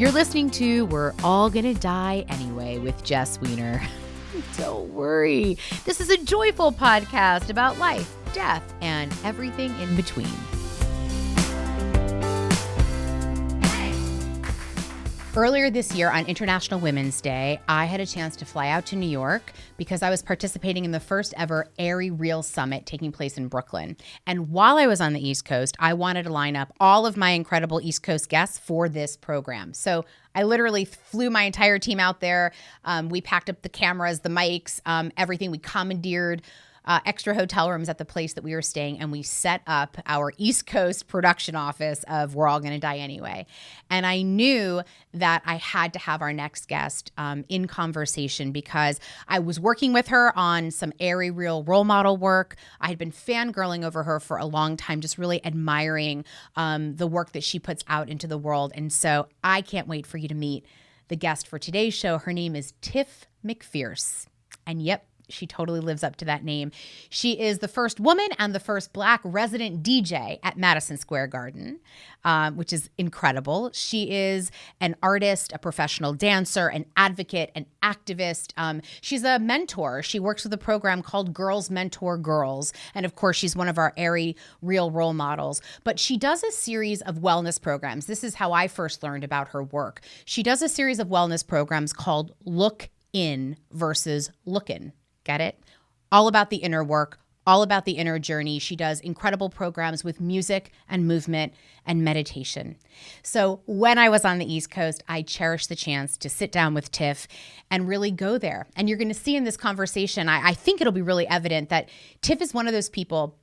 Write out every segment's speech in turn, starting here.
You're listening to We're All Gonna Die Anyway with Jess Weiner. Don't worry. This is a joyful podcast about life, death, and everything in between. Earlier this year on International Women's Day, I had a chance to fly out to New York because I was participating in the first ever Airy Real Summit taking place in Brooklyn. And while I was on the East Coast, I wanted to line up all of my incredible East Coast guests for this program. So I literally flew my entire team out there. We packed up the cameras, the mics, everything. We commandeered extra hotel rooms at the place that we were staying, and we set up our East Coast production office of We're All Gonna Die Anyway. And I knew that I had to have our next guest in conversation because I was working with her on some airy, real role model work. I had been fangirling over her for a long time, just really admiring the work that she puts out into the world. And so I can't wait for you to meet the guest for today's show. Her name is Tiff McFierce. And yep, she totally lives up to that name. She is the first woman and the first Black resident DJ at Madison Square Garden, which is incredible. She is an artist, a professional dancer, an advocate, an activist. She's a mentor. She works with a program called Girls Mentor Girls. And of course, she's one of our airy, real role models. But she does a series of wellness programs. This is how I first learned about her work. She does a series of wellness programs called Look In versus Lookin'. Get it? All about the inner work, all about the inner journey. She does incredible programs with music and movement and meditation. So when I was on the East Coast, I cherished the chance to sit down with Tiff and really go there. And you're going to see in this conversation, I think it'll be really evident that Tiff is one of those people.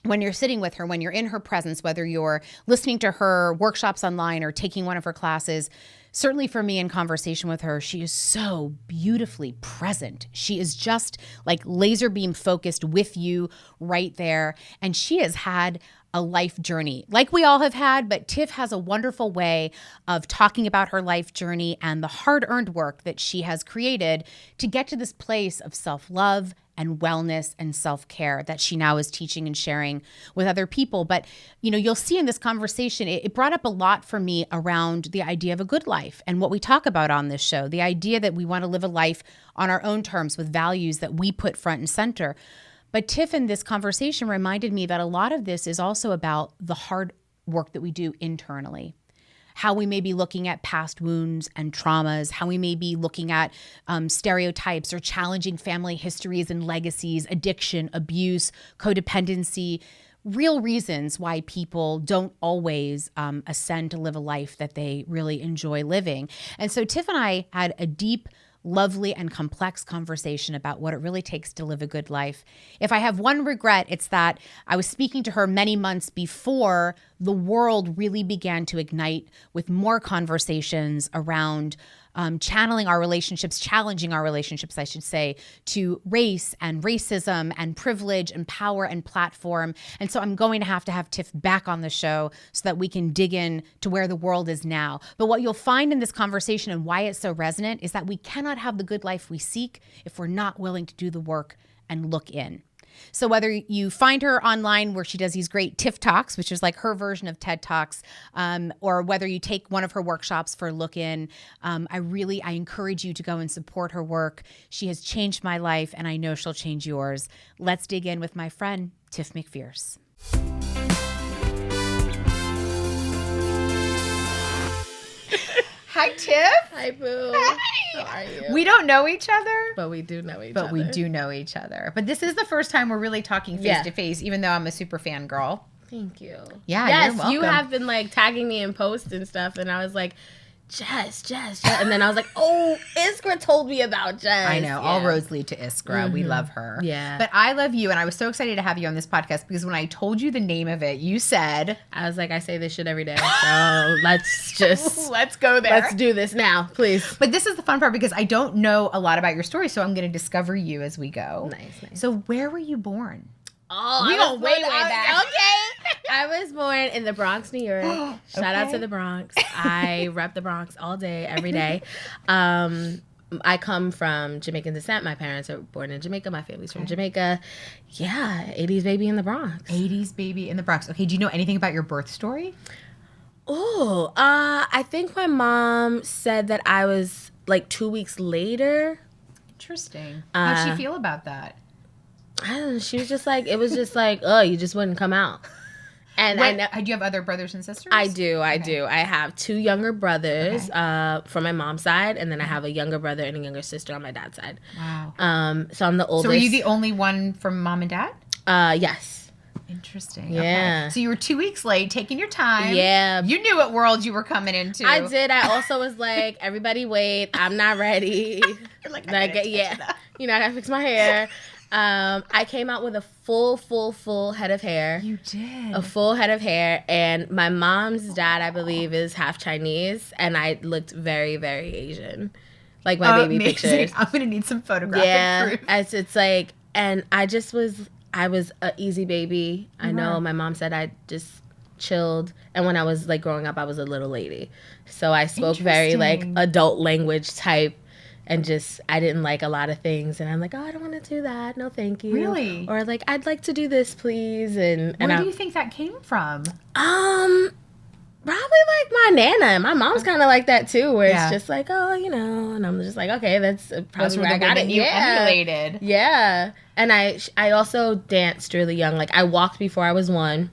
When you're sitting with her, when you're in her presence, whether you're listening to her workshops online or taking one of her classes, certainly for me in conversation with her, she is so beautifully present. She is just like laser beam focused with you right there. And she has had a life journey like we all have had, but Tiff has a wonderful way of talking about her life journey and the hard-earned work that she has created to get to this place of self-love and wellness and self-care that she now is teaching and sharing with other people. But, you know, you'll see in this conversation, it brought up a lot for me around the idea of a good life and what we talk about on this show, the idea that we want to live a life on our own terms with values that we put front and center. But Tiff in this conversation reminded me that a lot of this is also about the hard work that we do internally. How we may be looking at past wounds and traumas, how we may be looking at stereotypes or challenging family histories and legacies, addiction, abuse, codependency, real reasons why people don't always ascend to live a life that they really enjoy living. And so Tiff and I had a deep, lovely and complex conversation about what it really takes to live a good life. If I have one regret, it's that I was speaking to her many months before the world really began to ignite with more conversations around challenging our relationships, I should say, to race and racism and privilege and power and platform. And so I'm going to have Tiff back on the show so that we can dig in to where the world is now. But what you'll find in this conversation and why it's so resonant is that we cannot have the good life we seek if we're not willing to do the work and look in. So whether you find her online where she does these great Tiff Talks, which is like her version of TED Talks, or whether you take one of her workshops for Look In, I encourage you to go and support her work. She has changed my life, and I know she'll change yours. Let's dig in with my friend, Tiff McFierce. Hi, Tiff. Hi, Boo. Hi. How are you? We don't know each other. But we do know each other. But this is the first time we're really talking face to face, even though I'm a super fan girl. Thank you. Yeah, yes, you're welcome. you have been like tagging me in posts and stuff, and I was like, Jess. And then I was like, oh, Iskra told me about Jess. I know. Yeah. All roads lead to Iskra. Mm-hmm. We love her. Yeah. But I love you, and I was so excited to have you on this podcast because when I told you the name of it, you said... I was like, I say this shit every day, so let's go there. Let's do this now, please. But this is the fun part because I don't know a lot about your story, so I'm going to discover you as we go. Nice. So where were you born? Oh, we go way back. Okay. I was born in the Bronx, New York. Shout out to the Bronx. I rep the Bronx all day, every day. I come from Jamaican descent. My parents are born in Jamaica. My family's from Jamaica. Yeah, 80s baby in the Bronx. 80s baby in the Bronx. Okay, do you know anything about your birth story? Oh, I think my mom said that I was like 2 weeks later. Interesting. How'd she feel about that? I don't know. She was just like, it was just like, oh, you just wouldn't come out. And do you have other brothers and sisters? I do. I have 2 younger brothers from my mom's side, and then I have a younger brother and a younger sister on my dad's side. Wow. So I'm the oldest. So were you the only one from mom and dad? Yes. Interesting. Yeah. Okay. So you were 2 weeks late, taking your time. Yeah. You knew what world you were coming into. I did. I also was like, everybody wait, I'm not ready. like yeah. You know, I gotta fix my hair. I came out with a full head of hair. You did. A full head of hair. And my mom's dad, I believe, is half Chinese. And I looked very, very Asian. Like my baby pictures. I'm going to need some photographic proof. It's like, and I was an easy baby. I know my mom said I just chilled. And when I was like growing up, I was a little lady. So I spoke very like adult language type. And just, I didn't like a lot of things. And I'm like, oh, I don't want to do that. No, thank you. Really? Or like, I'd like to do this, please. And where do you think that came from? Probably like my Nana. My mom's kind of like that too, where it's just like, oh, you know. And I'm just like, okay, that's probably where I got it. You emulated. Yeah. And I also danced really young. Like, I walked before I was 1.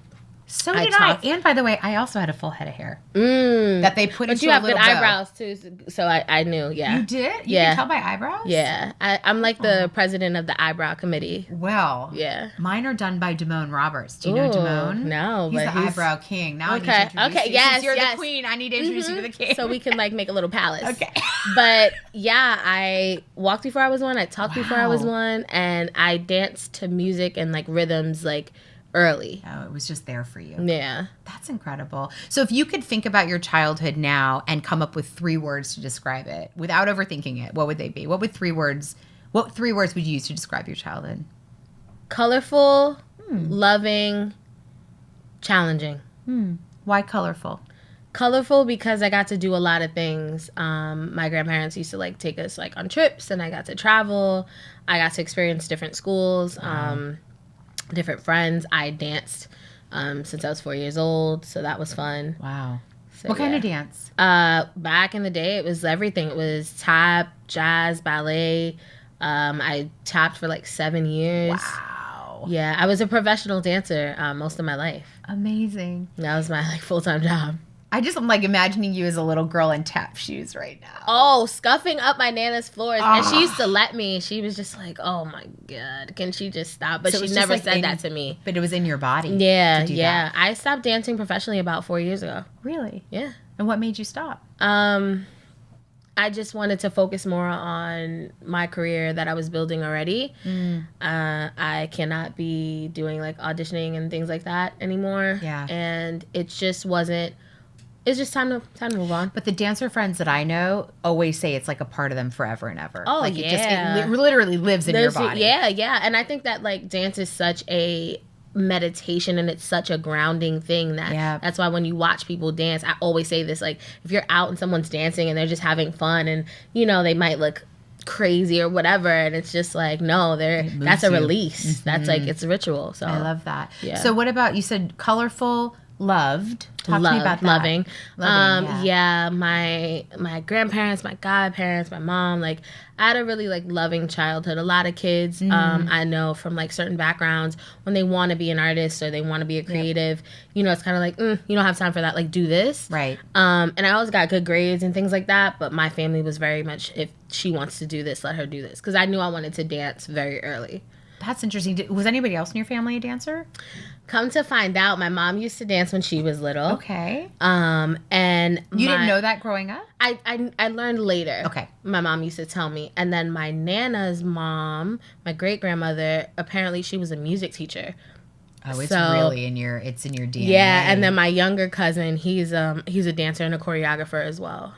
So did I. And by the way, I also had a full head of hair that they put into a little bow. But you have good eyebrows too, so I knew. Yeah, you did. You can tell by eyebrows. Yeah, I'm like the president of the eyebrow committee. Well, yeah, mine are done by Damone Roberts. Do you know Damone? No, he's the eyebrow king. Now I need to introduce you. Yes, since you're the queen, I need to introduce you to the king, so we can like make a little palace. Okay, but yeah, I walked before I was 1. I talked before I was 1, and I danced to music and like rhythms like early. Oh, it was just there for you. Yeah. That's incredible. So if you could think about your childhood now and come up with 3 words to describe it without overthinking it, what would they be? What 3 words would you use to describe your childhood? Colorful, loving, challenging. Why colorful? Colorful because I got to do a lot of things. My grandparents used to like take us like on trips, and I got to travel. I got to experience different schools. Different friends. I danced since I was 4 years old, so that was fun. Wow. So, what kind of dance? Back in the day, it was everything. It was tap, jazz, ballet. I tapped for like 7 years. Wow. Yeah, I was a professional dancer most of my life. Amazing. That was my like full-time job. I'm like imagining you as a little girl in tap shoes right now. Oh, scuffing up my Nana's floors. And she used to let me. She was just like, oh my God, can she just stop? But so she never said that to me. But it was in your body. Yeah, yeah. I stopped dancing professionally about 4 years ago. Really? Yeah. And what made you stop? I just wanted to focus more on my career that I was building already. I cannot be doing like auditioning and things like that anymore. Yeah. And it just wasn't. It's just time to move on. But the dancer friends that I know always say it's like a part of them forever and ever. Oh, like yeah. It literally lives in your body. Yeah. And I think that like dance is such a meditation, and it's such a grounding thing that that's why when you watch people dance, I always say this, like if you're out and someone's dancing and they're just having fun, and you know they might look crazy or whatever, and it's just like that's a release. That's like it's a ritual. So I love that. Yeah. So what about, you said colorful, loved. Talk to me about that. Loving. My grandparents, my godparents, my mom, like I had a really like loving childhood. A lot of kids I know from like certain backgrounds, when they want to be an artist or they want to be a creative, you know, it's kind of like you don't have time for that, like do this. Right. And I always got good grades and things like that, but my family was very much, if she wants to do this, let her do this, because I knew I wanted to dance very early. That's interesting. Was anybody else in your family a dancer? Come to find out, my mom used to dance when she was little. Okay. And you didn't know that growing up? I learned later. Okay. My mom used to tell me. And then my Nana's mom, my great-grandmother, apparently she was a music teacher. Oh, it's really in your DNA. Yeah, and then my younger cousin, he's a dancer and a choreographer as well.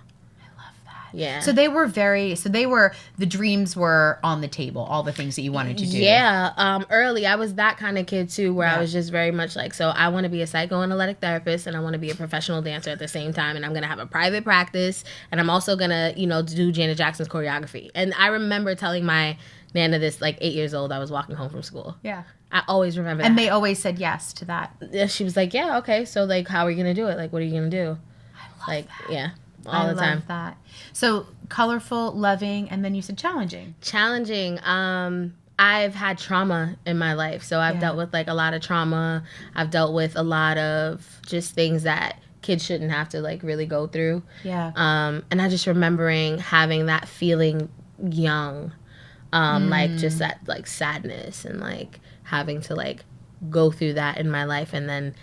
Yeah. So the dreams were on the table, all the things that you wanted to do. Yeah. Early, I was that kind of kid too, where I was just very much like, so I want to be a psychoanalytic therapist, and I want to be a professional dancer at the same time, and I'm going to have a private practice, and I'm also going to, do Janet Jackson's choreography. And I remember telling my Nana this, like 8 years old, I was walking home from school. Yeah. I always remember And that. they always said yes to that. She was like, yeah, okay. So, like, how are you going to do it? Like, what are you going to do? I love that. Yeah, all the time. I love that. So, colorful, loving, and then you said challenging. Challenging. I've had trauma in my life. So, I've dealt with, like, a lot of trauma. I've dealt with a lot of just things that kids shouldn't have to, like, really go through. Yeah. And I just remembering having that feeling young. Like, just that, like, sadness and, like, having to, like, go through that in my life and then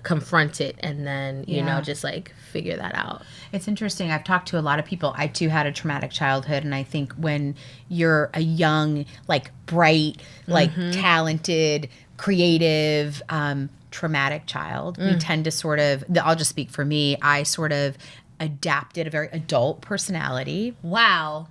confront it and then, you know, just, like, figure that out. It's interesting. I've talked to a lot of people. I, too, had a traumatic childhood. And I think when you're a young, like, bright, like, talented, creative, traumatic child, we tend to sort of, I'll just speak for me, I sort of adapted a very adult personality. Wow.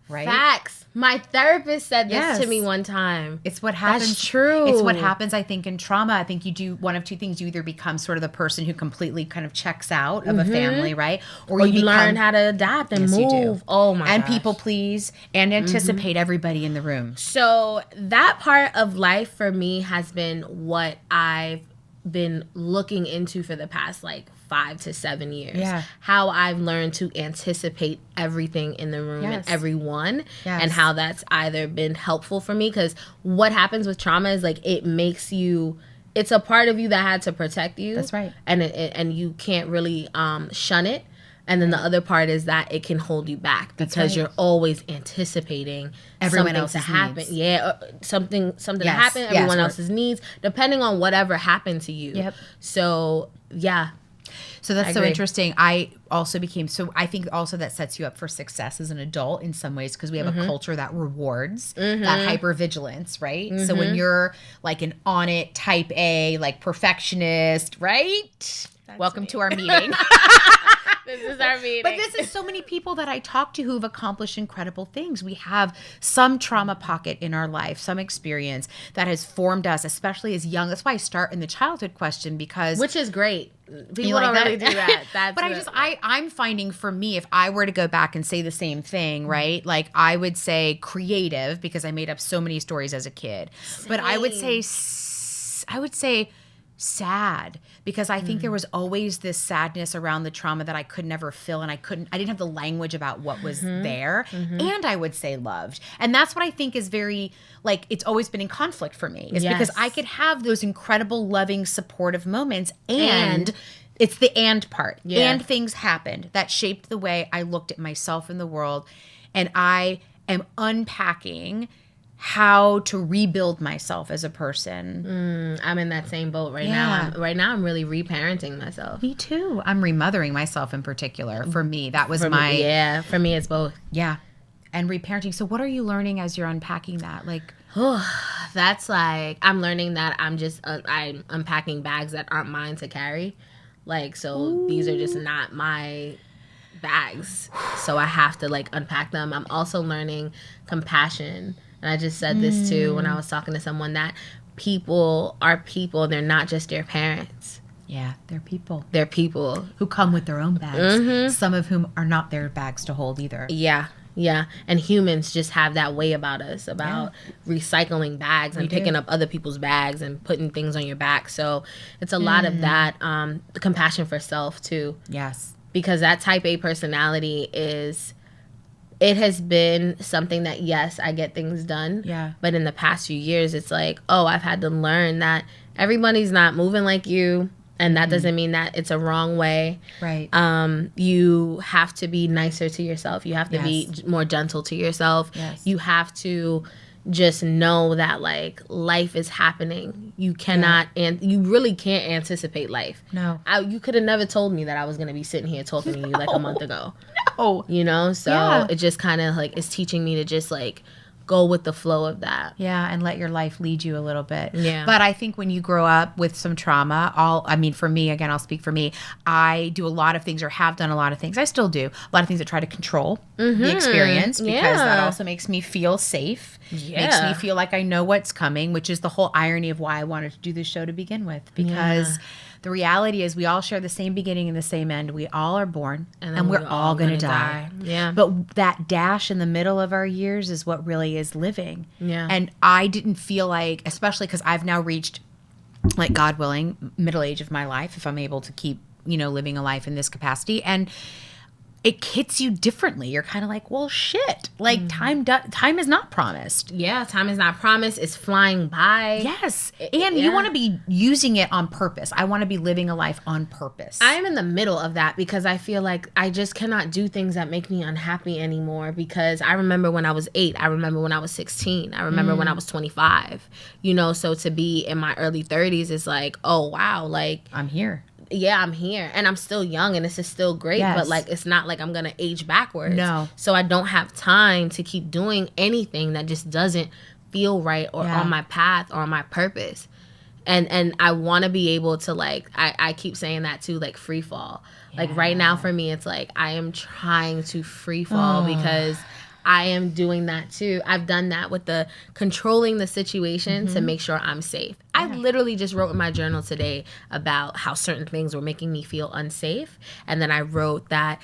Right? Facts. My therapist said this to me one time. It's what happens. That's true. It's what happens, I think, in trauma. I think you do one of two things. You either become sort of the person who completely kind of checks out of a family, right? Or you learn how to adapt and move. You do. Oh, my And gosh. people please and anticipate everybody in the room. So that part of life for me has been what I've been looking into for the past, like, 5 to 7 years. Yeah. How I've learned to anticipate everything in the room and everyone, and how that's either been helpful for me, because what happens with trauma is, like, it makes you, it's a part of you that had to protect you. That's right. And you can't really shun it. And then the other part is that it can hold you back because you're always anticipating Everyone something else's to happen. needs. Yeah, something to happen. Everyone else's needs, depending on whatever happened to you. Yep. So yeah. So that's so interesting. I also became, so I think also that sets you up for success as an adult in some ways, because we have a culture that rewards that hypervigilance, right? So when you're like an on it type A, like perfectionist, right? Welcome to our meeting. This is our meeting. But this is so many people that I talk to who have accomplished incredible things. We have some trauma pocket in our life, some experience that has formed us, especially as young. That's why I start in the childhood question, because which is great. People like don't that? really do that. That's but I'm finding for me, if I were to go back and say the same thing, right? Like I would say creative, because I made up so many stories as a kid. Same. But I would say sad, because I think there was always this sadness around the trauma that I could never feel, and I didn't have the language about what was there. And I would say loved. And that's what I think is very, like, it's always been in conflict for me, is because I could have those incredible, loving, supportive moments, and it's the and part. And things happened that shaped the way I looked at myself in the world. And I am unpacking how to rebuild myself as a person. I'm in that same boat right now. Right now, I'm really reparenting myself. Me too. I'm remothering myself in particular. For me, that was for me, it's both. Yeah. And reparenting. So what are you learning as you're unpacking that? Like, that's like, I'm learning that I'm unpacking bags that aren't mine to carry. Like, so these are just not my bags. So I have to, like, unpack them. I'm also learning compassion. And I just said this too when I was talking to someone, that people are people. They're not just your parents. Yeah, they're people. They're people who come with their own bags, some of whom are not their bags to hold either. Yeah. And humans just have that way about us, about recycling bags and picking up other people's bags and putting things on your back. So it's a lot of that, the compassion for self too. Yes. Because that type A personality it has been something that, yes, I get things done. Yeah. But in the past few years, it's like, I've had to learn that everybody's not moving like you. And that doesn't mean that it's a wrong way. Right. You have to be nicer to yourself. You have to be more gentle to yourself. Yes. You have to just know that, like, life is happening. You cannot, and you really can't anticipate life. No. You could have never told me that I was going to be sitting here talking to you like a month ago. No. You know? So it just kind of, like, is teaching me to just, like, go with the flow of that. Yeah, and let your life lead you a little bit. Yeah. But I think when you grow up with some trauma, for me, again, I'll speak for me, I do a lot of things, or have done a lot of things. I still do a lot of things that try to control the experience, because that also makes me feel safe. Makes me feel like I know what's coming, which is the whole irony of why I wanted to do this show to begin with. Because the reality is we all share the same beginning and the same end. We all are born and we're all going to die. Yeah. But that dash in the middle of our years is what really is living. Yeah. And I didn't feel like, especially because I've now reached, like, God willing, middle age of my life, if I'm able to keep, living a life in this capacity. And it hits you differently. You're kind of like, well, shit. Like, time is not promised. Yeah, time is not promised. It's flying by. Yes. And you want to be using it on purpose. I want to be living a life on purpose. I'm in the middle of that because I feel like I just cannot do things that make me unhappy anymore, because I remember when I was 8. I remember when I was 16. I remember when I was 25. So to be in my early 30s is like, oh, wow. Like, I'm here. Yeah, I'm here and I'm still young and this is still great, but like it's not like I'm gonna age backwards. No. So I don't have time to keep doing anything that just doesn't feel right or on my path or on my purpose. And I want to be able to, like, I keep saying that too, like, free fall. Like right now for me, it's like I am trying to free fall because I am doing that too. I've done that with the controlling the situation to make sure I'm safe. I literally just wrote in my journal today about how certain things were making me feel unsafe. And then I wrote that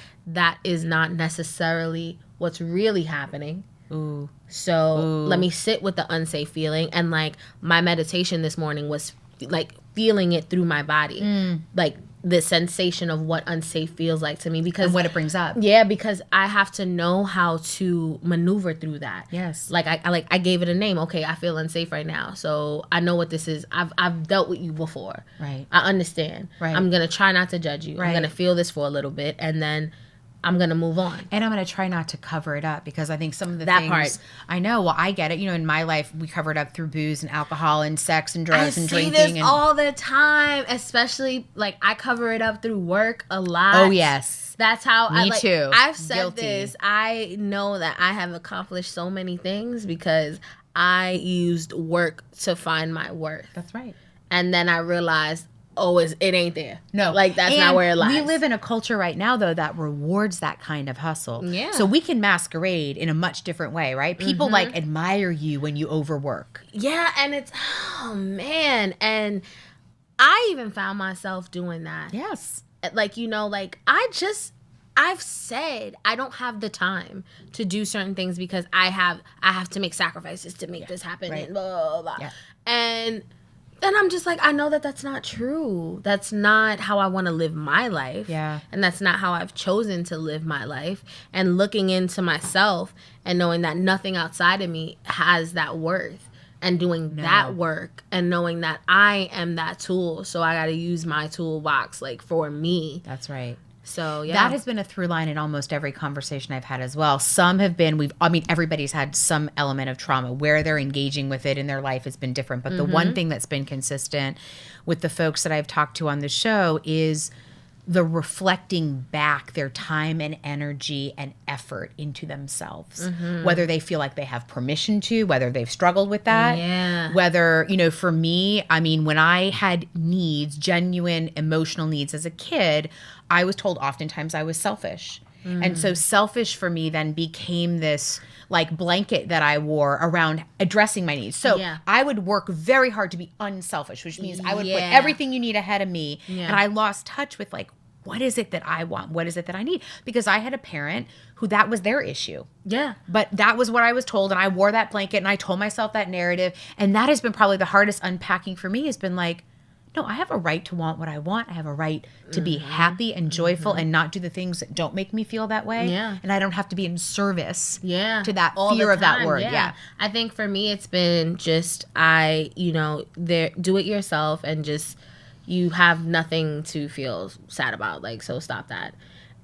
is not necessarily what's really happening. Ooh. So let me sit with the unsafe feeling. And like my meditation this morning was like feeling it through my body. Like the sensation of what unsafe feels like to me, because and what it brings up. Yeah, because I have to know how to maneuver through that. Yes. Like I gave it a name. Okay, I feel unsafe right now. So I know what this is. I've dealt with you before. Right. I understand. Right. I'm going to try not to judge you. Right. I'm going to feel this for a little bit and then I'm going to move on. And I'm going to try not to cover it up, because I think some of the that things... part. I know. Well, I get it. In my life, we cover it up through booze and alcohol and sex and drugs and drinking. I see this all the time, especially, like, I cover it up through work a lot. Oh, yes. That's how Me too. I've said Guilty. this. I know that I have accomplished so many things because I used work to find my worth. That's right. And then I realized, it ain't there. No. Like, that's not where it lies. We live in a culture right now, though, that rewards that kind of hustle. Yeah. So we can masquerade in a much different way, right? People, like, admire you when you overwork. Yeah, and it's, oh, man. And I even found myself doing that. Yes. Like, I've said I don't have the time to do certain things because I have to make sacrifices to make this happen. Right. And blah, blah, blah. Yeah. And then I'm just like, I know that that's not true. That's not how I want to live my life. Yeah. And that's not how I've chosen to live my life. And looking into myself and knowing that nothing outside of me has that worth, and doing that work and knowing that I am that tool. So I got to use my toolbox, like, for me. That's right. So, yeah. That has been a through line in almost every conversation I've had as well. Some have been, everybody's had some element of trauma where they're engaging with it in their life has been different. But the one thing that's been consistent with the folks that I've talked to on the show is the reflecting back their time and energy and effort into themselves, whether they feel like they have permission to, whether they've struggled with that, whether, for me, when I had needs, genuine emotional needs as a kid, I was told oftentimes I was selfish. And so selfish for me then became this like blanket that I wore around addressing my needs. So I would work very hard to be unselfish, which means I would put everything you need ahead of me. And I lost touch with, like, what is it that I want? What is it that I need? Because I had a parent who that was their issue. Yeah. But that was what I was told. And I wore that blanket and I told myself that narrative. And that has been probably the hardest unpacking for me, has been like, no, I have a right to want what I want. I have a right to be happy and joyful and not do the things that don't make me feel that way. Yeah. And I don't have to be in service to that all fear the of that time. word. Yeah. I think for me, it's been just, do it yourself and just, you have nothing to feel sad about. Like, so stop that.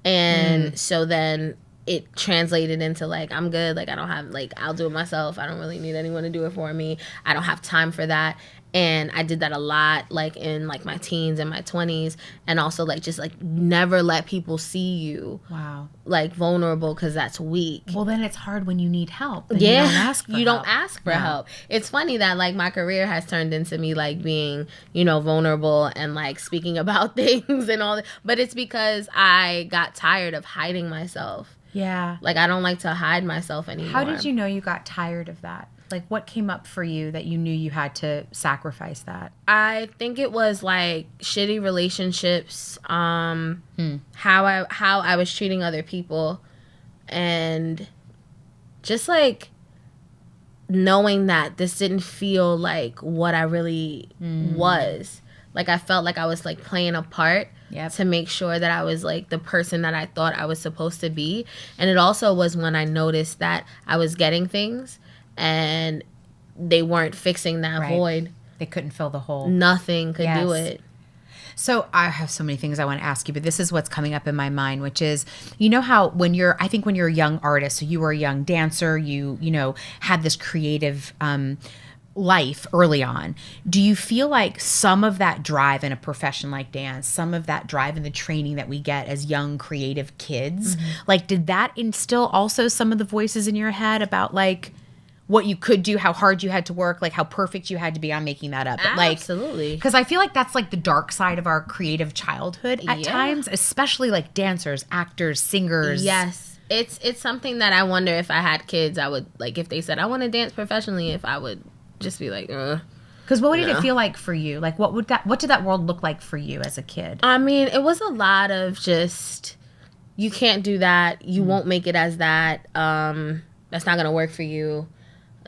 And so then it translated into, like, I'm good. Like, I don't have, like, I'll do it myself. I don't really need anyone to do it for me. I don't have time for that. And I did that a lot, like, in, like, my teens and my 20s. And also, like, just, like, never let people see you, like, vulnerable, because that's weak. Well, then it's hard when you need help. Then you don't ask for help. Don't ask for help. It's funny that, like, my career has turned into me, like, being, vulnerable and, like, speaking about things and all that. But it's because I got tired of hiding myself. Yeah. Like, I don't like to hide myself anymore. How did you know you got tired of that? Like, what came up for you that you knew you had to sacrifice that? I think it was like shitty relationships, how I was treating other people, and just like knowing that this didn't feel like what I really was. Like, I felt like I was like playing a part to make sure that I was like the person that I thought I was supposed to be. And it also was when I noticed that I was getting things and they weren't fixing that void. They couldn't fill the hole. Nothing could do it. So I have so many things I want to ask you, but this is what's coming up in my mind, which is, you know how when you're a young artist, so you were a young dancer, you know, had this creative life early on. Do you feel like some of that drive in a profession like dance, some of that drive in the training that we get as young creative kids, like did that instill also some of the voices in your head about like what you could do, how hard you had to work, like how perfect you had to be? I'm making that up. But like, absolutely. Because I feel like that's like the dark side of our creative childhood at times, especially like dancers, actors, singers. Yes. It's something that I wonder if I had kids, I would, like, if they said, I want to dance professionally, if I would just be like, Because what did it feel like for you? Like, what did that world look like for you as a kid? I mean, it was a lot of just, you can't do that. You won't make it as that. That's not going to work for you.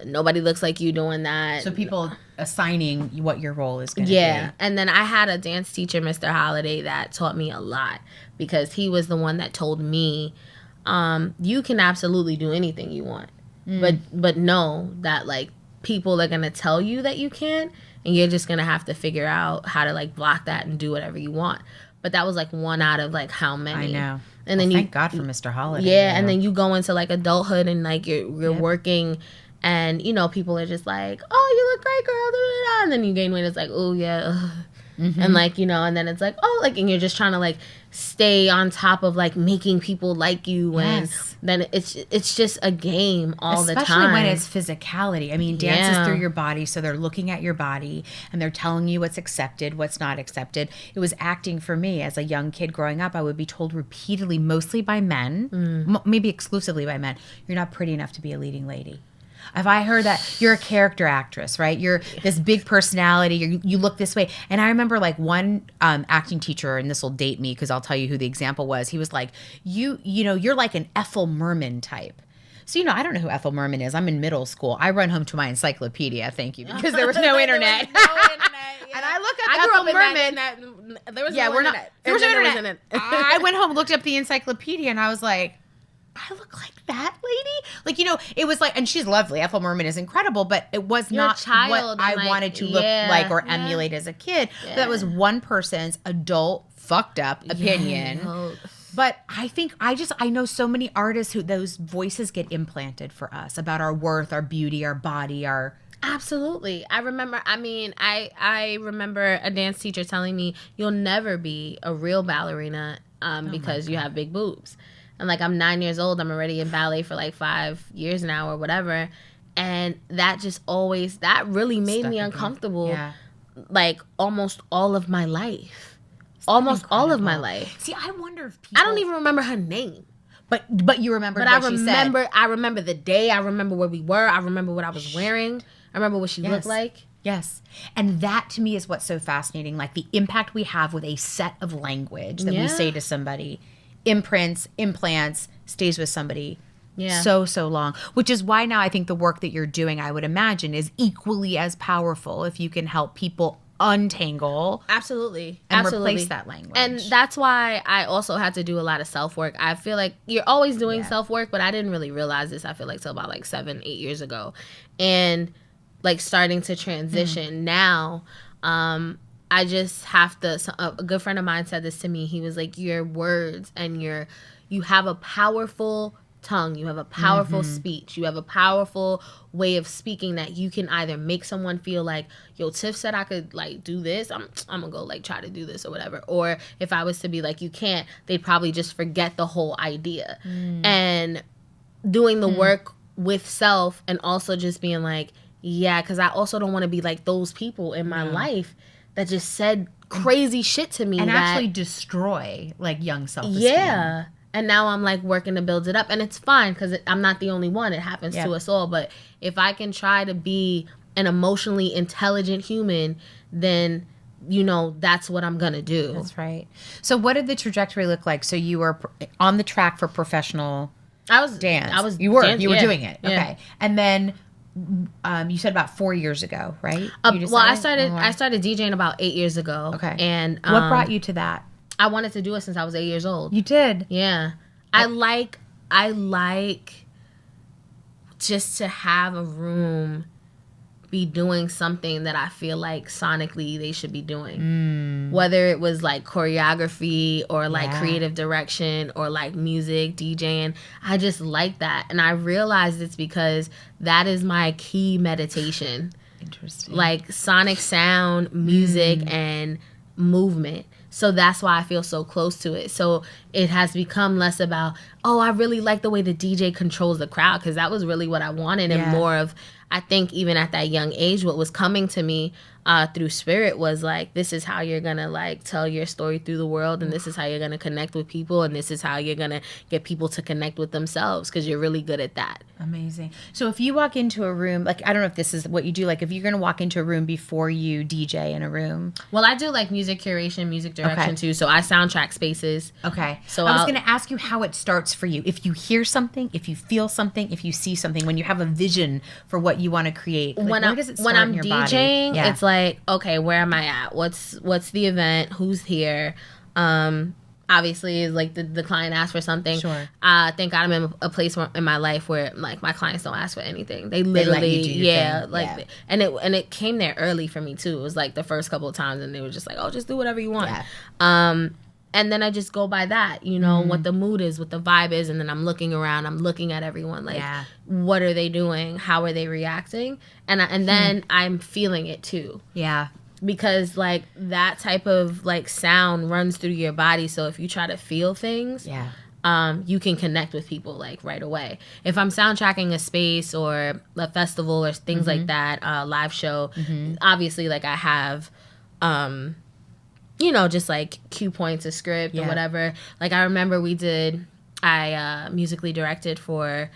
Nobody looks like you doing that. So people assigning what your role is going to be. Yeah. And then I had a dance teacher, Mr. Holiday, that taught me a lot because he was the one that told me, you can absolutely do anything you want. But know that, like, people are going to tell you that you can, and you're just going to have to figure out how to, like, block that and do whatever you want. But that was, like, one out of, like, how many. I know. And then thank God for Mr. Holiday. Yeah, and then you go into, like, adulthood and, like, you're working, and, you know, people are just like, oh, you look great, girl, da, da, da. And then you gain weight, it's like, oh, yeah, and, like, you know, and then it's like, oh, like, and you're just trying to, like, stay on top of, like, making people like you, and then it's just a game all the time. Especially when it's physicality. I mean, dance is through your body, so they're looking at your body, and they're telling you what's accepted, what's not accepted. It was acting for me as a young kid growing up. I would be told repeatedly, mostly by men, maybe exclusively by men, you're not pretty enough to be a leading lady. If I heard that you're a character actress, right? You're this big personality. You look this way. And I remember like one acting teacher, and this will date me because I'll tell you who the example was. He was like, you know, you're like an Ethel Merman type. So, you know, I don't know who Ethel Merman is. I'm in middle school. I run home to my encyclopedia, thank you, because there was no internet. And I look up Ethel Merman. There was no internet. There was no internet. I went home, looked up the encyclopedia, and I was like, I look like that lady? Like, you know, it was like, and she's lovely. Ethel Merman is incredible, but it was not what I wanted to look like or emulate as a kid. Yeah. That was one person's adult, fucked up opinion. Yeah. But I think I know so many artists who those voices get implanted for us about our worth, our beauty, our body, our... Absolutely. I remember a dance teacher telling me, you'll never be a real ballerina because you have big boobs. And, like, I'm 9 years old. I'm already in ballet for, like, 5 years now or whatever. And that just always, that really made me uncomfortable, like, almost all of my life. Almost all of my life. See, I wonder if people... I don't even remember her name. But you remember what she said. I remember the day. I remember where we were. I remember what I was wearing. I remember what she looked like. Yes. And that, to me, is what's so fascinating. Like, the impact we have with a set of language that we say to somebody... imprints, implants, stays with somebody so long. Which is why now I think the work that you're doing, I would imagine, is equally as powerful if you can help people untangle. Absolutely. And replace that language. And that's why I also had to do a lot of self-work. I feel like you're always doing self-work, but I didn't really realize this, I feel like, till about like 7-8 years ago. And like starting to transition now, I just have to, a good friend of mine said this to me. He was like, your words and you have a powerful tongue. You have a powerful speech. You have a powerful way of speaking that you can either make someone feel like, yo, Tiff said I could, like, do this. I'm going to go, like, try to do this or whatever. Or if I was to be like, you can't, they'd probably just forget the whole idea. And doing the work with self and also just being like, yeah, because I also don't want to be like those people in my life that just said crazy shit to me. And actually destroy, like, young self-esteem. Yeah. And now I'm like working to build it up. And it's fine because I'm not the only one. It happens to us all. But if I can try to be an emotionally intelligent human, then, you know, that's what I'm going to do. That's right. So what did the trajectory look like? So you were on the track for professional dance. You were doing it. Yeah. Okay. And then you said about 4 years ago, right? Well, I started DJing about 8 years ago. Okay. And what brought you to that? I wanted to do it since I was 8 years old. You did? Yeah. I like just to have a room be doing something that I feel like sonically they should be doing. Whether it was like choreography or like creative direction or like music, DJing. I just like that. And I realized it's because that is my key meditation. Interesting. Like sonic sound, music, and movement. So that's why I feel so close to it. So it has become less about, oh, I really like the way the DJ controls the crowd, because that was really what I wanted. And more of, I think even at that young age, what was coming to me through spirit was like, this is how you're going to like tell your story through the world. And this is how you're going to connect with people. And this is how you're going to get people to connect with themselves, because you're really good at that. Amazing. So if you walk into a room, like, I don't know if this is what you do, like if you're going to walk into a room before you DJ in a room. Well, I do like music curation, music direction too. So I soundtrack spaces. Okay. So I was going to ask you how it starts for you. If you hear something, if you feel something, if you see something, when you have a vision for what you want to create, like, where does it start in your body? When I'm DJing, it's like, okay, where am I at? What's the event? Who's here? Obviously, like the client asked for something. Sure. Thank God I'm in a place in my life where like my clients don't ask for anything. They literally, let you do your thing. And it came there early for me too. It was like the first couple of times, and they were just like, oh, just do whatever you want. Yeah. And then I just go by that, you know, what the mood is, what the vibe is, and then I'm looking around, I'm looking at everyone, like, what are they doing? How are they reacting? And then I'm feeling it too. Yeah. Because like that type of like sound runs through your body. So if you try to feel things, you can connect with people like right away. If I'm soundtracking a space or a festival or things like that, live show, obviously like I have, you know, just like cue points, a script or whatever. Like I remember I musically directed for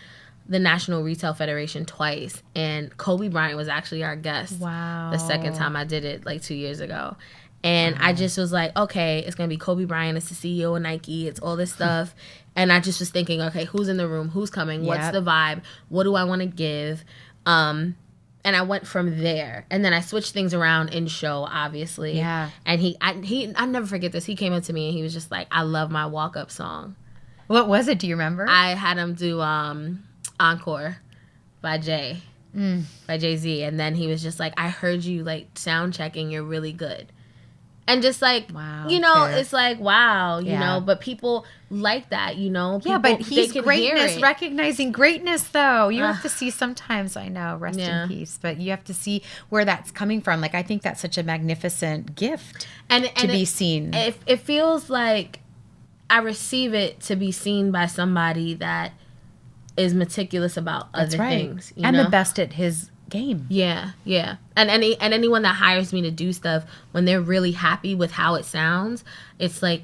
the National Retail Federation twice, and Kobe Bryant was actually our guest. Wow. The second time I did it, like 2 years ago. And I just was like, okay, it's going to be Kobe Bryant. It's the CEO of Nike. It's all this stuff. And I just was thinking, okay, who's in the room? Who's coming? What's the vibe? What do I want to give? And I went from there. And then I switched things around in show, obviously. Yeah. And I'll never forget this. He came up to me and he was just like, I love my walk-up song. What was it? Do you remember? I had him do Encore by Jay-Z. And then he was just like, I heard you like sound checking. You're really good. And just like, you know, it's like, wow, you know, but people like that, you know. People, but he's greatness, recognizing greatness, though. You have to see sometimes, I know, rest in peace, but you have to see where that's coming from. Like, I think that's such a magnificent gift to be seen. It feels like I receive it to be seen by somebody that is meticulous about other things. You know? The best at his game. Yeah. And anyone that hires me to do stuff, when they're really happy with how it sounds, it's like